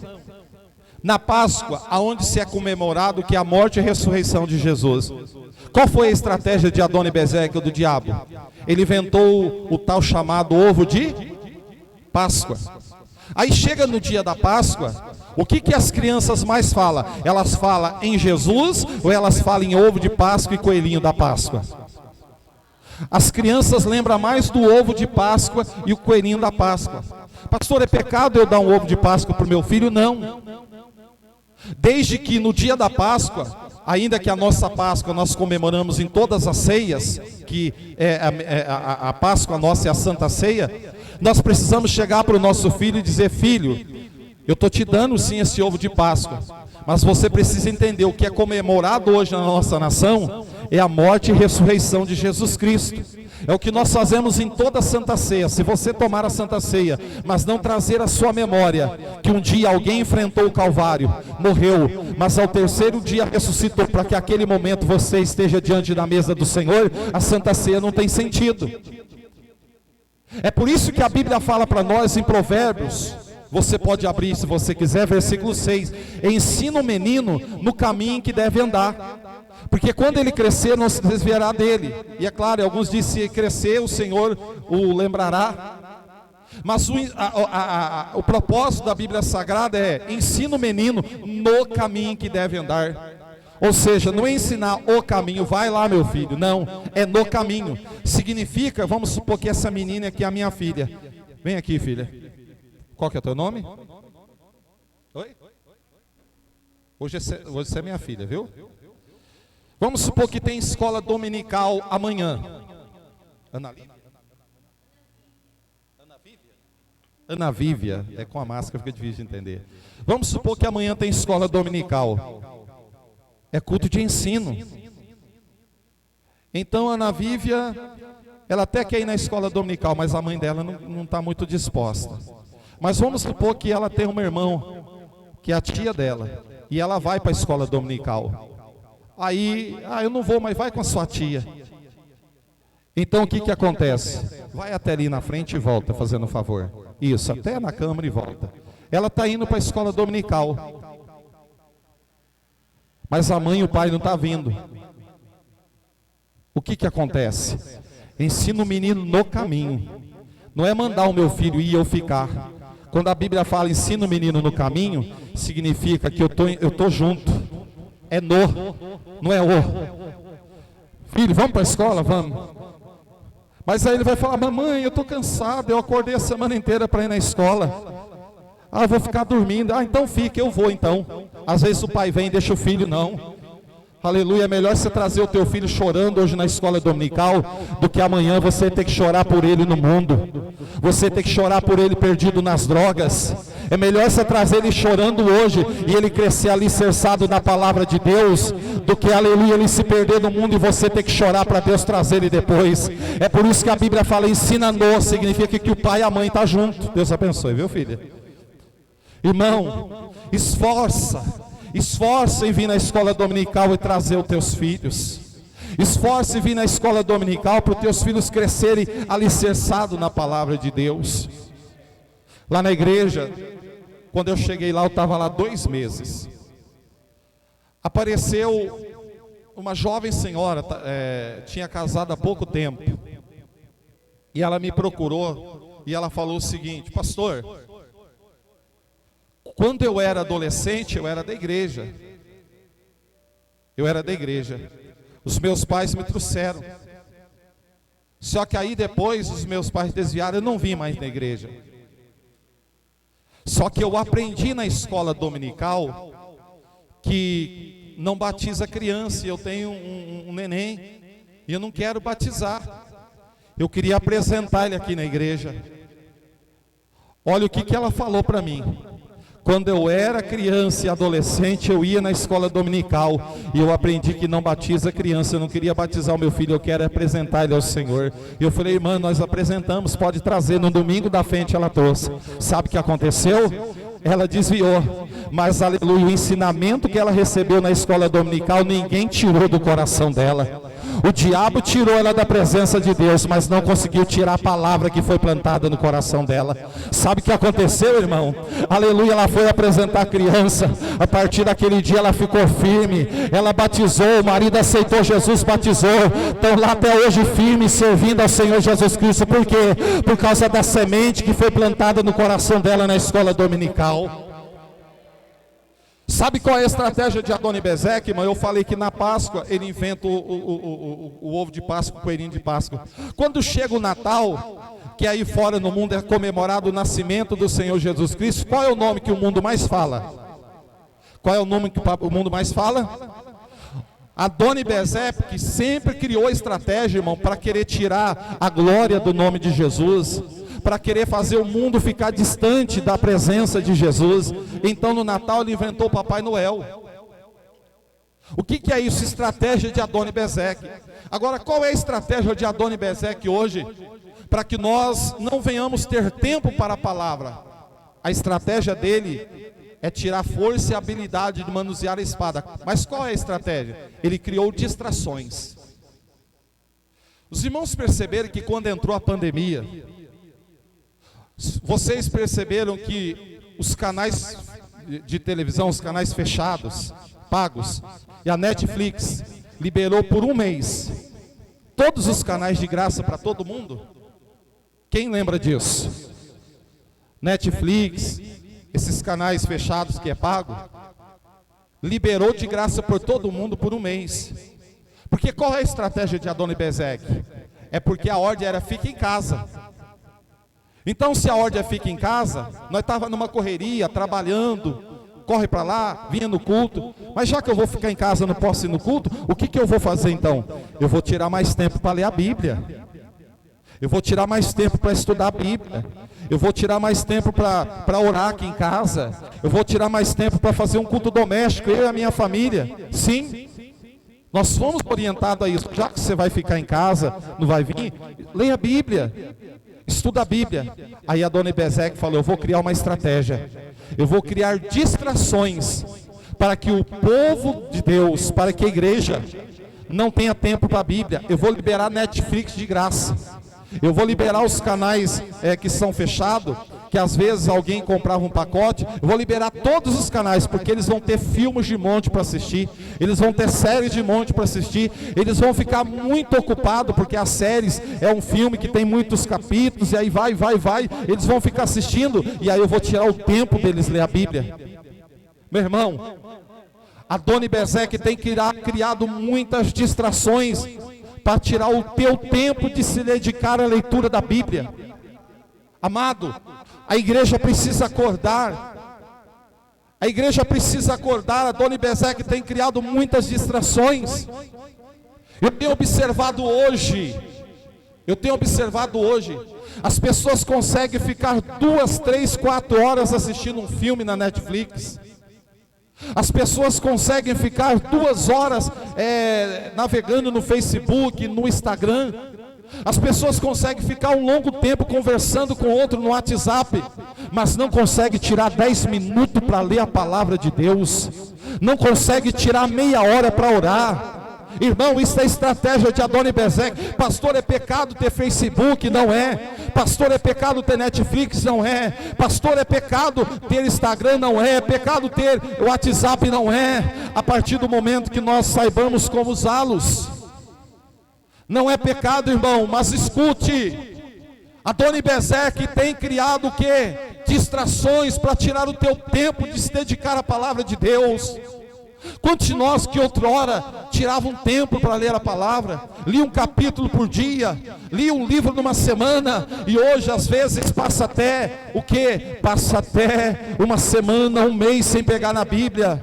Na Páscoa, aonde se é comemorado que é a morte e a ressurreição de Jesus, qual foi a estratégia de Adoni-Bezeque, do diabo? Ele inventou o tal chamado ovo de Páscoa. Aí chega no dia da Páscoa, o que as crianças mais falam? Elas falam em Jesus ou elas falam em ovo de Páscoa e coelhinho da Páscoa? As crianças lembram mais do ovo de Páscoa e o coelhinho da Páscoa. Pastor, é pecado eu dar um ovo de Páscoa para o meu filho? Não. Desde que no dia da Páscoa, ainda que a nossa Páscoa nós comemoramos em todas as ceias, que a Páscoa nossa é a Santa Ceia, nós precisamos chegar para o nosso filho e dizer: filho, eu estou te dando sim esse ovo de Páscoa, mas você precisa entender, o que é comemorado hoje na nossa nação é a morte e ressurreição de Jesus Cristo. É o que nós fazemos em toda a Santa Ceia. Se você tomar a Santa Ceia, mas não trazer à sua memória que um dia alguém enfrentou o Calvário, morreu, mas ao terceiro dia ressuscitou, para que aquele momento você esteja diante da mesa do Senhor, a Santa Ceia não tem sentido. É por isso que a Bíblia fala para nós em Provérbios, você pode abrir se você quiser, versículo 6, ensina o menino no caminho que deve andar, porque quando ele crescer não se desviará dele. E é claro, alguns dizem, se crescer o Senhor o lembrará. Mas o propósito da Bíblia Sagrada é: ensina o menino no caminho que deve andar. Ou seja, não é ensinar o caminho, vai lá meu filho, não, é no caminho. Significa, vamos supor que essa menina aqui é a minha filha. Vem aqui, filha. Qual que é o teu nome? Oi? Hoje você é minha filha, viu? Vamos supor que tem escola dominical amanhã. Ana Lívia? Ana Vívia? Ana Vívia, é com a máscara, fica difícil de entender. Vamos supor que amanhã tem escola dominical. É culto de ensino. Então Ana Vívia, ela até quer ir na escola dominical, mas a mãe dela não está muito disposta. Mas vamos supor que ela tem uma irmã, que é a tia dela, e ela vai para a escola dominical. Aí, eu não vou, mas vai com a sua tia. Então o que acontece? Vai até ali na frente e volta, fazendo um favor. Isso, até na câmara e volta. Ela está indo para a escola dominical. Mas a mãe e o pai não estão vindo. O que acontece? Ensina o menino no caminho. Não é mandar o meu filho ir e eu ficar. Quando a Bíblia fala ensina o menino no caminho, significa que eu tô junto. É não é o. Filho, vamos para a escola? Vamos. Mas aí ele vai falar, mamãe, eu estou cansado, eu acordei a semana inteira para ir na escola. Eu vou ficar dormindo. Então fica, eu vou então. Às vezes o pai vem e deixa o filho, não. Aleluia, é melhor você trazer o teu filho chorando hoje na escola dominical, do que amanhã você ter que chorar por ele no mundo. Você ter que chorar por ele perdido nas drogas. É melhor você trazer ele chorando hoje e ele crescer alicerçado na palavra de Deus, do que, aleluia, ele se perder no mundo e você ter que chorar para Deus trazer ele depois. É por isso que a Bíblia fala ensina-no, significa que o pai e a mãe estão juntos. Deus abençoe, viu, filha? Irmão, esforça em vir na escola dominical e trazer os teus filhos. Esforce em vir na escola dominical para os teus filhos crescerem alicerçados na palavra de Deus. Lá na igreja, quando eu cheguei lá, eu estava lá 2 meses. Apareceu uma jovem senhora, tinha casado há pouco tempo. E ela me procurou e ela falou o seguinte: pastor, quando eu era adolescente, eu era da igreja. Os meus pais me trouxeram. Só que aí depois os meus pais desviaram, eu não vim mais na igreja. Só que eu aprendi na escola dominical que não batiza criança. E eu tenho um neném e eu não quero batizar. Eu queria apresentar ele aqui na igreja. Olha o que ela falou para mim. Quando eu era criança e adolescente, eu ia na escola dominical e eu aprendi que não batiza criança. Eu não queria batizar o meu filho, eu quero apresentar ele ao Senhor. E eu falei, irmã, nós apresentamos, pode trazer. No domingo da frente ela trouxe. Sabe o que aconteceu? Ela desviou, mas aleluia, o ensinamento que ela recebeu na escola dominical, ninguém tirou do coração dela. O diabo tirou ela da presença de Deus, mas não conseguiu tirar a palavra que foi plantada no coração dela. Sabe o que aconteceu, irmão? Aleluia, ela foi apresentar a criança. A partir daquele dia ela ficou firme, ela batizou, o marido aceitou Jesus, batizou. Estão lá até hoje firme, servindo ao Senhor Jesus Cristo. Por quê? Por causa da semente que foi plantada no coração dela na escola dominical. Sabe qual é a estratégia de Adoni-Bezeque, irmão? Eu falei que na Páscoa ele inventa o ovo de Páscoa, o coelhinho de Páscoa. Quando chega o Natal, que aí fora no mundo é comemorado o nascimento do Senhor Jesus Cristo, qual é o nome que o mundo mais fala? Qual é o nome que o mundo mais fala? Adoni-Bezeque, que sempre criou a estratégia, irmão, para querer tirar a glória do nome de Jesus, para querer fazer o mundo ficar distante da presença de Jesus. Então no Natal ele inventou o Papai Noel. O que é isso? Estratégia de Adoni-Bezeque. Agora, qual é a estratégia de Adoni-Bezeque hoje? Para que nós não venhamos ter tempo para a palavra. A estratégia dele é tirar força e habilidade de manusear a espada. Mas qual é a estratégia? Ele criou distrações. Os irmãos perceberam que quando entrou a pandemia, vocês perceberam que os canais de televisão, os canais fechados, pagos, e a Netflix liberou por 1 mês todos os canais de graça para todo mundo? Quem lembra disso? Netflix, esses canais fechados que é pago, liberou de graça por todo mundo por 1 mês. Porque qual é a estratégia de Adoni-Bezeque? É porque a ordem era fica em casa. Então se a ordem é fica em casa, nós estávamos numa correria, trabalhando, corre para lá, vinha no culto, mas já que eu vou ficar em casa, não posso ir no culto, o que eu vou fazer então? Eu vou tirar mais tempo para ler a Bíblia, eu vou tirar mais tempo para estudar a Bíblia, Eu vou tirar mais tempo para orar aqui em casa. Eu vou tirar mais tempo para fazer um culto doméstico, eu e a minha família. Sim, nós fomos orientados a isso. Já que você vai ficar em casa, não vai vir, leia a Bíblia, estuda a Bíblia. Aí a dona Ebezeque falou, eu vou criar uma estratégia. Eu vou criar distrações para que o povo de Deus, para que a igreja não tenha tempo para a Bíblia. Eu vou liberar Netflix de graça. Eu vou liberar os canais que são fechados, que às vezes alguém comprava um pacote. Eu vou liberar todos os canais, porque eles vão ter filmes de monte para assistir, eles vão ter séries de monte para assistir, eles vão ficar muito ocupados, porque as séries é um filme que tem muitos capítulos, e aí vai, eles vão ficar assistindo, e aí eu vou tirar o tempo deles ler a Bíblia. Meu irmão, a dona Ebezeque tem criado muitas distrações para tirar o teu tempo de se dedicar à leitura da Bíblia. Amado, a igreja precisa acordar. A igreja precisa acordar. A dona Ebezeque tem criado muitas distrações. Eu tenho observado hoje, as pessoas conseguem ficar 2, 3, 4 horas assistindo um filme na Netflix. As pessoas conseguem ficar 2 horas navegando no Facebook, no Instagram. As pessoas conseguem ficar um longo tempo conversando com outro no WhatsApp, mas não conseguem tirar 10 minutos para ler a palavra de Deus. Não conseguem tirar meia hora para orar. Irmão, isso é estratégia de Adoni Bezeque. Pastor, é pecado ter Facebook? Não é. Pastor, é pecado ter Netflix? Não é. Pastor, é pecado ter Instagram? Não é. É pecado ter WhatsApp? Não é. A partir do momento que nós saibamos como usá-los. Não é pecado, irmão, mas escute. Adoni Bezeque tem criado o quê? Distrações para tirar o teu tempo de se dedicar à palavra de Deus. Quantos de nós que outrora tiravam um tempo para ler a palavra, lia um capítulo por dia, lia um livro numa semana, e hoje às vezes passa até o quê? Passa até uma semana, um mês sem pegar na Bíblia.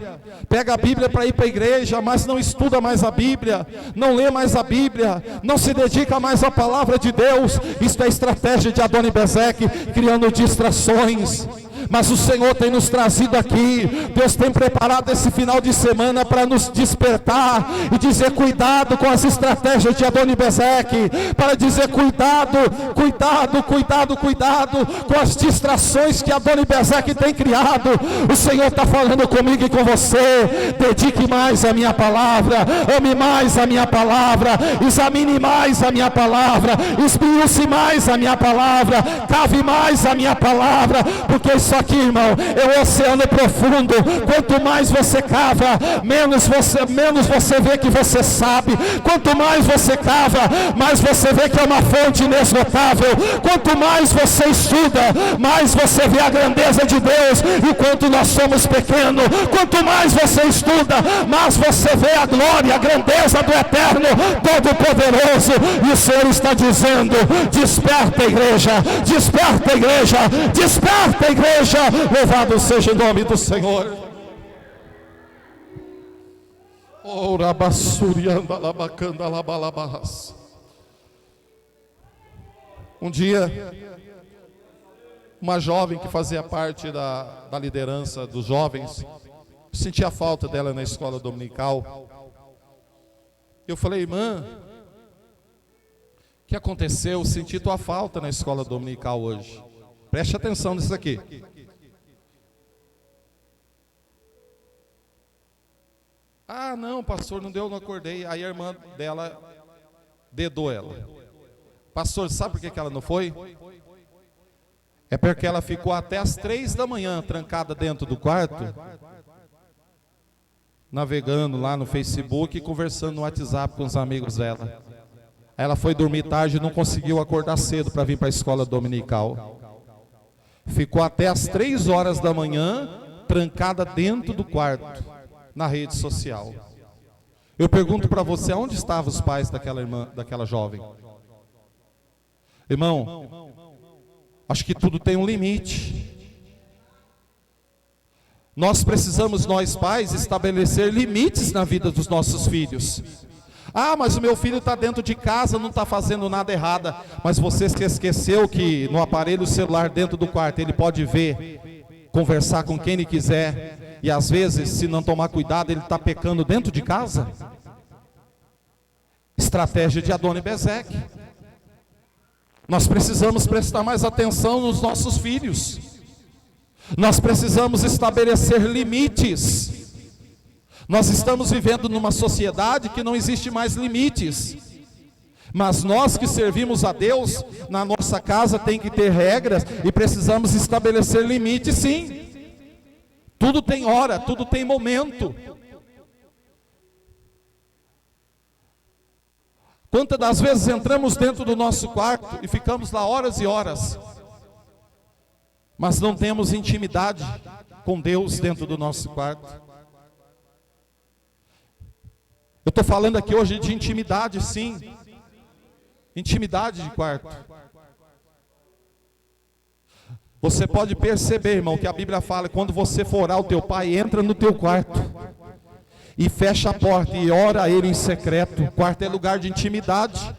Pega a Bíblia para ir para a igreja, mas não estuda mais a Bíblia, não lê mais a Bíblia, não se dedica mais à palavra de Deus. Isso é estratégia de Adoni Bezeque, criando distrações. Mas o Senhor tem nos trazido aqui, Deus tem preparado esse final de semana para nos despertar e dizer cuidado com as estratégias de Adoni Bezeque, para dizer cuidado com as distrações que Adoni Bezeque tem criado. O Senhor está falando comigo e com você. Dedique mais a minha palavra, ame mais a minha palavra, examine mais a minha palavra, esmiúce mais a minha palavra, cave mais a minha palavra, porque isso aqui, irmão, é um oceano profundo. Quanto mais você cava, menos você vê que você sabe. Quanto mais você cava, mais você vê que é uma fonte inesgotável. Quanto mais você estuda, mais você vê a grandeza de Deus e quanto nós somos pequenos. Quanto mais você estuda, mais você vê a glória, a grandeza do Eterno Todo-Poderoso. E o Senhor está dizendo: desperta, igreja, desperta, igreja, desperta, igreja. Louvado seja o nome do Senhor. Um dia, uma jovem que fazia parte da liderança dos jovens, eu sentia falta dela na escola dominical. Eu falei: irmã, o que aconteceu? Eu senti tua falta na escola dominical hoje. Preste atenção nisso aqui. Ah, não, pastor, não deu, não acordei. Aí a irmã dela dedou ela. Pastor, sabe por que ela não foi? É porque ela ficou até as 3 da manhã trancada dentro do quarto, navegando lá no Facebook e conversando no WhatsApp com os amigos dela. Ela foi dormir tarde e não conseguiu acordar cedo para vir para a escola dominical. Ficou até as 3 horas da manhã trancada dentro do quarto, na rede social. Eu pergunto para você, onde estavam os pais daquela irmã, daquela jovem? Irmão, acho que tudo tem um limite. Nós precisamos, nós pais, estabelecer limites na vida dos nossos filhos. Ah, mas o meu filho está dentro de casa, não está fazendo nada errado. Mas você se esqueceu que no aparelho celular dentro do quarto ele pode ver, conversar com quem ele quiser. E às vezes, se não tomar cuidado, ele está pecando dentro de casa? Estratégia de Adoni-Bezeque. Nós precisamos prestar mais atenção nos nossos filhos. Nós precisamos estabelecer limites. Nós estamos vivendo numa sociedade que não existe mais limites. Mas nós que servimos a Deus, na nossa casa tem que ter regras e precisamos estabelecer limites, sim. Tudo tem hora, tudo tem momento. Quantas das vezes entramos dentro do nosso quarto e ficamos lá horas e horas, mas não temos intimidade com Deus dentro do nosso quarto? Eu estou falando aqui hoje de intimidade, sim. Intimidade de quarto. Você pode perceber, irmão, que a Bíblia fala, quando você for orar ao teu pai, entra no teu quarto e fecha a porta e ora a ele em secreto. O quarto é lugar de intimidade.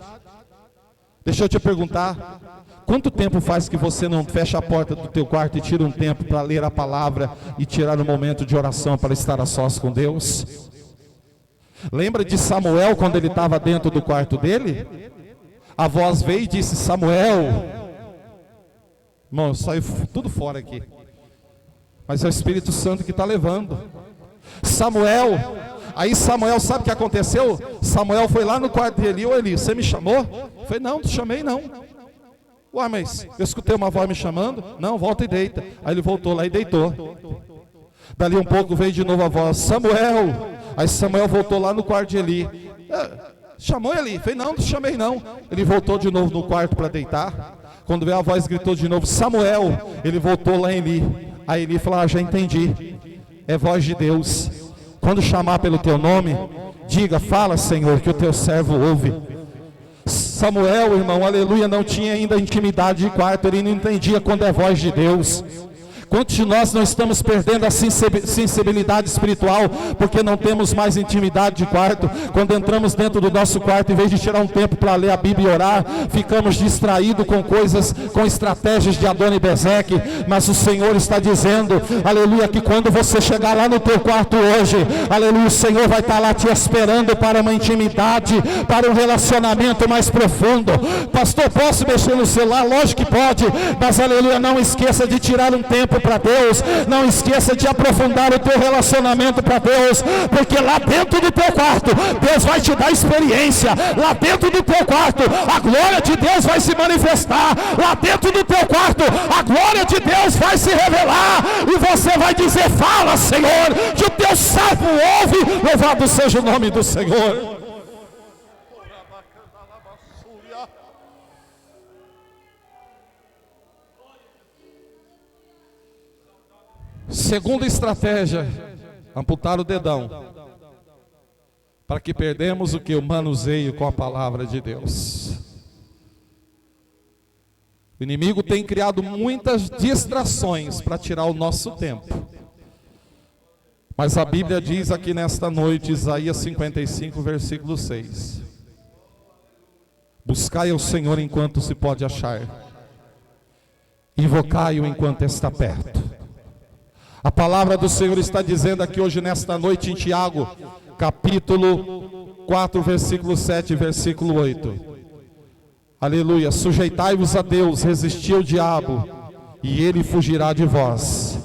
Deixa eu te perguntar, quanto tempo faz que você não fecha a porta do teu quarto e tira um tempo para ler a palavra e tirar um momento de oração para estar a sós com Deus? Lembra de Samuel quando ele estava dentro do quarto dele? A voz veio e disse: Samuel. Irmão, saiu tudo fora aqui. Mas é o Espírito Santo que está levando. Samuel. Aí Samuel, sabe o que aconteceu? Samuel foi lá no quarto de Eli. Ô Eli, você me chamou? Eu falei: não, não te chamei não. Ué, mas eu escutei uma voz me chamando. Não, volta e deita. Aí ele voltou lá e deitou. Dali um pouco veio de novo a voz: Samuel. Aí Samuel voltou lá no quarto de Eli. Chamou Eli? Falei: não, não te chamei não. Ele voltou de novo no quarto para deitar. Quando veio a voz, gritou de novo: Samuel. Ele voltou lá em Eli. Aí Eli falou: ah, já entendi. É voz de Deus. Quando chamar pelo teu nome, diga: fala, Senhor, que o teu servo ouve. Samuel, irmão, aleluia, não tinha ainda intimidade de quarto. Ele não entendia quando é voz de Deus. Quantos de nós não estamos perdendo a sensibilidade espiritual porque não temos mais intimidade de quarto? Quando entramos dentro do nosso quarto, em vez de tirar um tempo para ler a Bíblia e orar, ficamos distraídos com coisas, com estratégias de Adoni-Bezeque. Mas o Senhor está dizendo, aleluia, que quando você chegar lá no teu quarto hoje, aleluia, o Senhor vai estar lá te esperando para uma intimidade, para um relacionamento mais profundo. Pastor, posso mexer no celular? Lógico que pode, mas aleluia, não esqueça de tirar um tempo para Deus. Não esqueça de aprofundar o teu relacionamento para Deus, porque lá dentro do teu quarto Deus vai te dar experiência. Lá dentro do teu quarto a glória de Deus vai se manifestar. Lá dentro do teu quarto a glória de Deus vai se revelar e você vai dizer: fala, Senhor, que o teu servo ouve. Louvado seja o nome do Senhor. Segunda estratégia: amputar o dedão, para que perdemos o que? O manuseio com a palavra de Deus. O inimigo tem criado muitas distrações para tirar o nosso tempo. Mas a Bíblia diz aqui nesta noite, Isaías 55, versículo 6: buscai ao Senhor enquanto se pode achar, invocai-o enquanto está perto. A palavra do Senhor está dizendo aqui hoje, nesta noite, em Tiago, capítulo 4, versículo 7, versículo 8. Aleluia. Sujeitai-vos a Deus, resisti ao diabo, e ele fugirá de vós.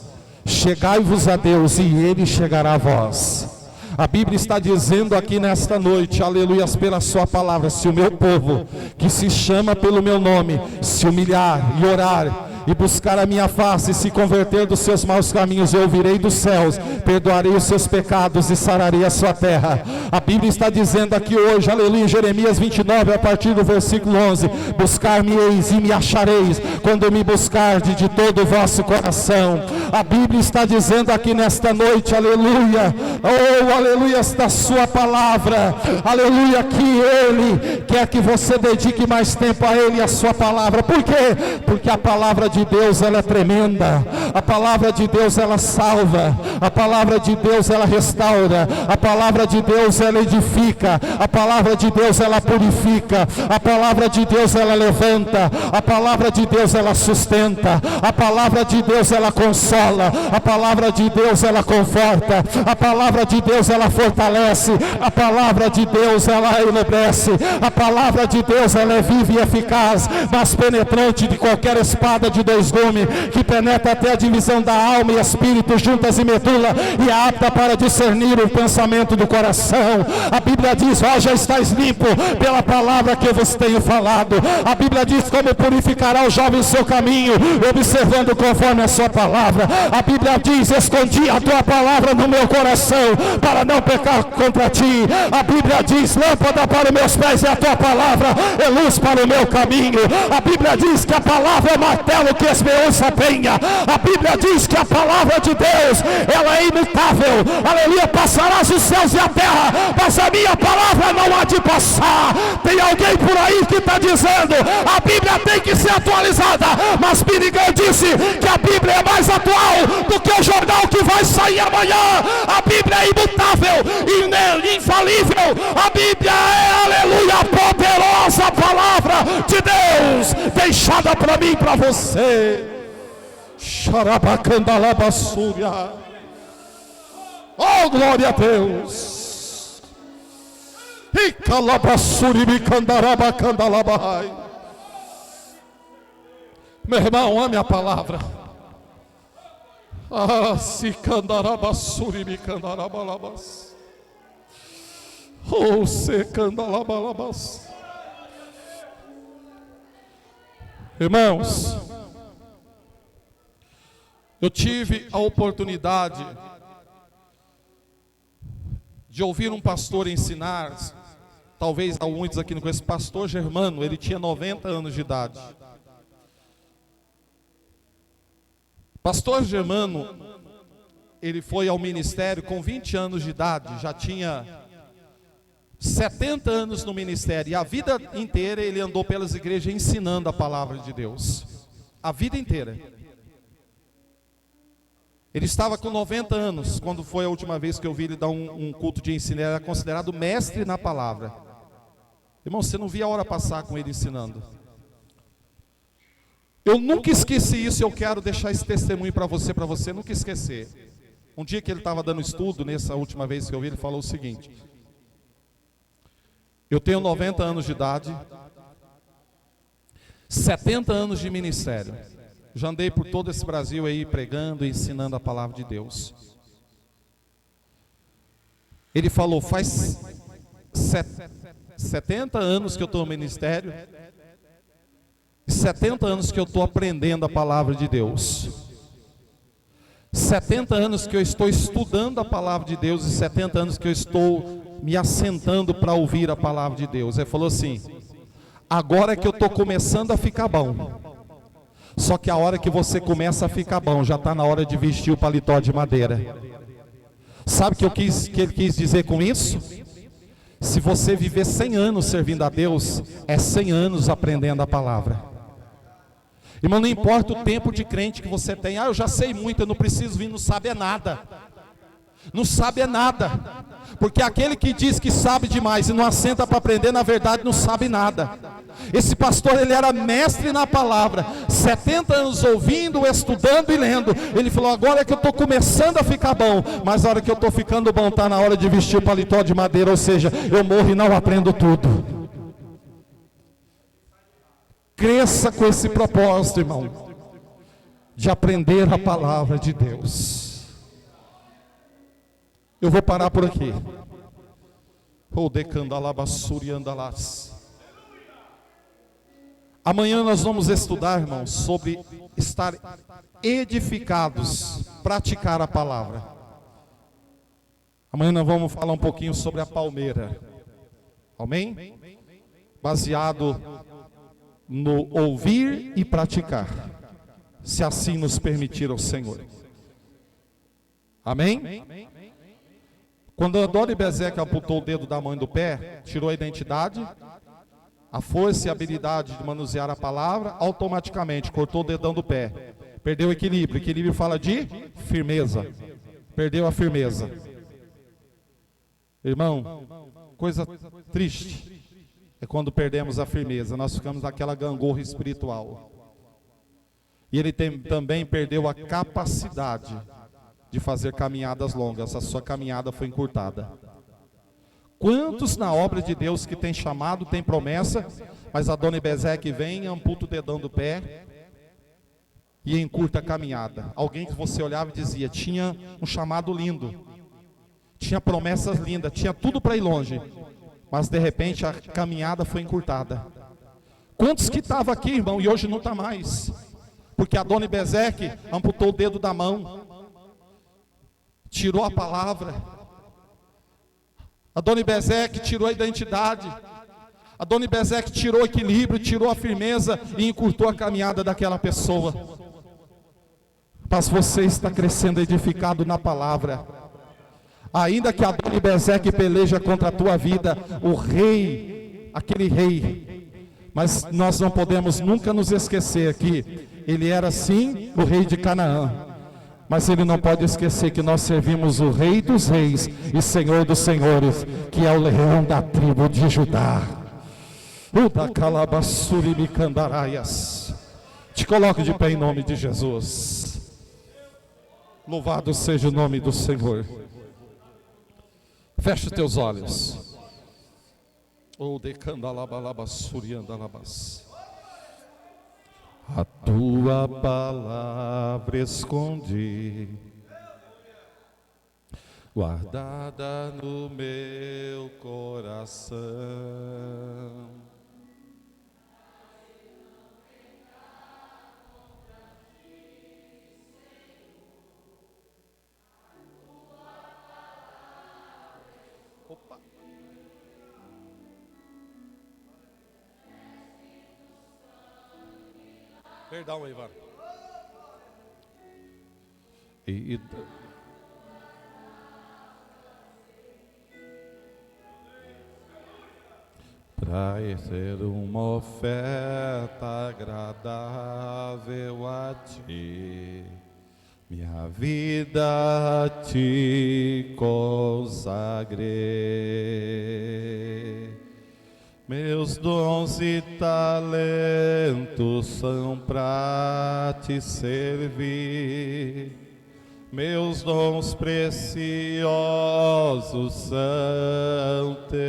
Chegai-vos a Deus, e ele chegará a vós. A Bíblia está dizendo aqui nesta noite, aleluia, pela sua palavra: se o meu povo, que se chama pelo meu nome, se humilhar e orar, e buscar a minha face, e se converter dos seus maus caminhos, eu ouvirei dos céus, perdoarei os seus pecados e sararei a sua terra. A Bíblia está dizendo aqui hoje, aleluia, em Jeremias 29, a partir do versículo 11: buscar-me-eis e me achareis, quando me buscardes de todo o vosso coração. A Bíblia está dizendo aqui nesta noite, aleluia, oh, aleluia, da sua palavra, aleluia, que Ele quer que você dedique mais tempo a Ele e a sua palavra. Por quê? Porque a palavra de de Deus, ela é tremenda. A palavra de Deus, ela salva. A palavra de Deus, ela restaura. A palavra de Deus, ela edifica. A palavra de Deus, ela purifica. A palavra de Deus, ela levanta. A palavra de Deus, ela sustenta. A palavra de Deus, ela consola. A palavra de Deus, ela conforta. A palavra de Deus, ela fortalece. A palavra de Deus, ela enobrece. A palavra de Deus, ela é viva e eficaz, mais penetrante de qualquer espada de dois gumes, que penetra até a divisão da alma e espírito, juntas e medula, e é apta para discernir o pensamento do coração. A Bíblia diz: ó, já estáis limpo pela palavra que eu vos tenho falado. A Bíblia diz: como purificará o jovem o seu caminho, observando conforme a sua palavra. A Bíblia diz: escondi a tua palavra no meu coração, para não pecar contra ti. A Bíblia diz: lâmpada para os meus pés é a tua palavra, é luz para o meu caminho. A Bíblia diz que a palavra é o martelo que a esperança tenha. A Bíblia diz que a palavra de Deus, ela é imutável. Aleluia, passarás os céus e a terra, mas a minha palavra não há de passar. Tem alguém por aí que está dizendo: a Bíblia tem que ser atualizada, mas Billy disse que a Bíblia é mais atual do que o jornal que vai sair amanhã. A Bíblia é imutável, infalível. A Bíblia é, aleluia, a poderosa palavra de Deus, deixada para mim e para você. Xarabacandalabassúria. Oh, glória a Deus. E calabassuri me candarabacandalabai. Meu irmão, ame a palavra. Ah, se candarabassuri me candarabalabas. Oh, se candalabalabas. Irmãos, eu tive a oportunidade de ouvir um pastor ensinar. Talvez alguns aqui não conheçam, pastor Germano. Ele tinha 90 anos de idade. Pastor Germano, ele foi ao ministério com 20 anos de idade, já tinha 70 anos no ministério, e a vida inteira ele andou pelas igrejas ensinando a palavra de Deus, a vida inteira. Ele estava com 90 anos, quando foi a última vez que eu vi ele dar um culto de ensino. Ele era considerado mestre na palavra. Irmão, você não via a hora passar com ele ensinando. Eu nunca esqueci isso, eu quero deixar esse testemunho para você nunca esquecer. Um dia que ele estava dando estudo, nessa última vez que eu vi, ele falou o seguinte: eu tenho 90 anos de idade, 70 anos de ministério. Já andei por todo esse Brasil aí pregando e ensinando a palavra de Deus. Ele falou: faz 70 anos que eu estou no ministério, e 70 anos que eu estou aprendendo a palavra de Deus. 70 anos que eu estou estudando a palavra de Deus, e 70 anos que eu estou me assentando para ouvir a palavra de Deus. Ele falou assim: agora é que eu estou começando a ficar bom. Só que a hora que você começa a ficar bom, já está na hora de vestir o paletó de madeira. Sabe o que ele quis dizer com isso? Se você viver 100 anos servindo a Deus, é 100 anos aprendendo a palavra. Irmão, não importa o tempo de crente que você tem. Ah, eu já sei muito, eu não preciso vir, não sabe é nada. Não sabe é nada. Porque aquele que diz que sabe demais e não assenta para aprender, na verdade não sabe nada. Esse pastor, ele era mestre na palavra, 70 anos ouvindo, estudando e lendo. Ele falou: agora é que eu estou começando a ficar bom, mas a hora que eu estou ficando bom, está na hora de vestir o paletó de madeira. Ou seja, eu morro e não aprendo tudo. Cresça com esse propósito, irmão, de aprender a palavra de Deus. Eu vou parar por aqui. O decandalabassuri andalás. Amanhã nós vamos estudar, irmãos, sobre estar edificados, praticar a palavra. Amanhã nós vamos falar um pouquinho sobre a palmeira. Amém? Baseado no ouvir e praticar, se assim nos permitir o Senhor. Amém? Quando Adonibezeque amputou o dedo da mão e do pé, tirou a identidade, a força e a habilidade de manusear a palavra, automaticamente cortou o dedão do pé. Perdeu o equilíbrio. Equilíbrio fala de firmeza. Perdeu a firmeza. Irmão, coisa triste é quando perdemos a firmeza. Nós ficamos naquela gangorra espiritual. E ele também perdeu a capacidade de fazer caminhadas longas. A sua caminhada foi encurtada. Quantos na obra de Deus que tem chamado, tem promessa, mas Adoni-Bezeque vem, amputa o dedão do pé e encurta a caminhada. Alguém que você olhava e dizia, tinha um chamado lindo, tinha promessas lindas, tinha tudo para ir longe, mas de repente a caminhada foi encurtada. Quantos que estavam aqui, irmão, e hoje não está mais, porque Adoni-Bezeque amputou o dedo da mão, tirou a palavra. Adoni-Bezeque tirou a identidade. Adoni-Bezeque tirou o equilíbrio, tirou a firmeza e encurtou a caminhada daquela pessoa. Mas você está crescendo edificado na palavra. Ainda que Adoni-Bezeque peleja contra a tua vida, o rei, aquele rei, mas nós não podemos nunca nos esquecer que ele era sim o rei de Canaã. Mas ele não pode esquecer que nós servimos o Rei dos Reis e Senhor dos Senhores, que é o leão da tribo de Judá. Uda calabassuri micandaraias. Te coloco de pé em nome de Jesus. Louvado seja o nome do Senhor. Feche teus olhos. O decandalabalabassuri andalabas. A tua palavra escondi, guardada no meu coração. Opa! Perdão, Ivan. Para ser uma oferta agradável a ti, minha vida te consagrei. Meus dons e talentos são para te servir, meus dons preciosos são teus.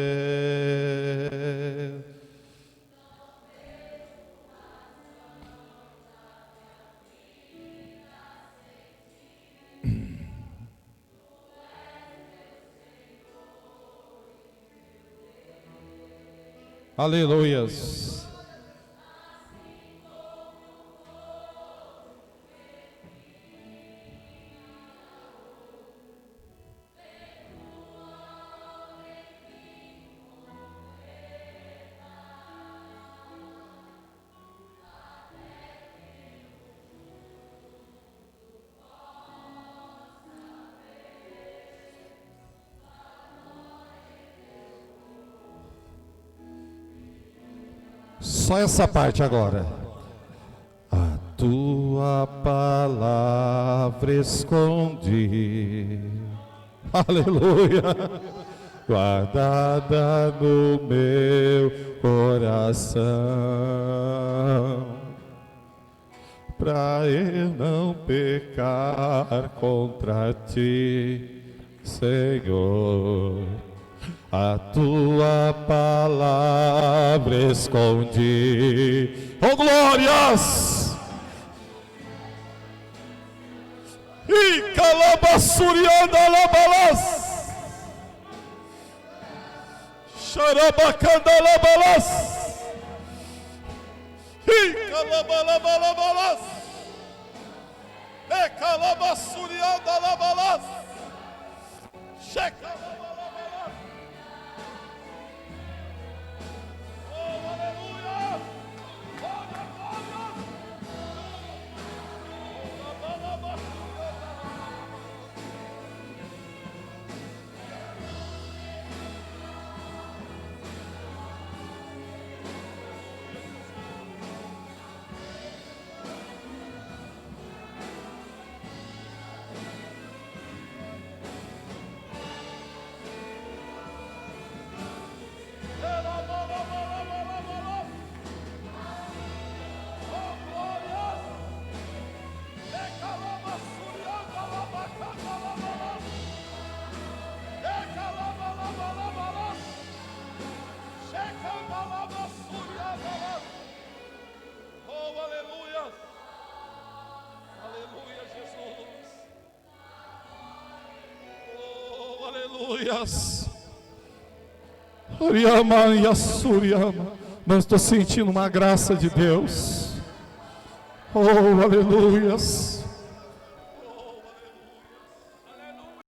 Aleluias. Só essa parte agora. A tua palavra escondi, aleluia, guardada no meu coração, pra eu não pecar contra ti, Senhor. A tua palavra escondi. Oh, glórias! E calabassurianda labalas, xarabacanda labalas, e calabalabalabalas, e calabassurianda labalas, checa. Aleluias. Oriama e Assuriama. Não estou sentindo uma graça de Deus. Oh, aleluias.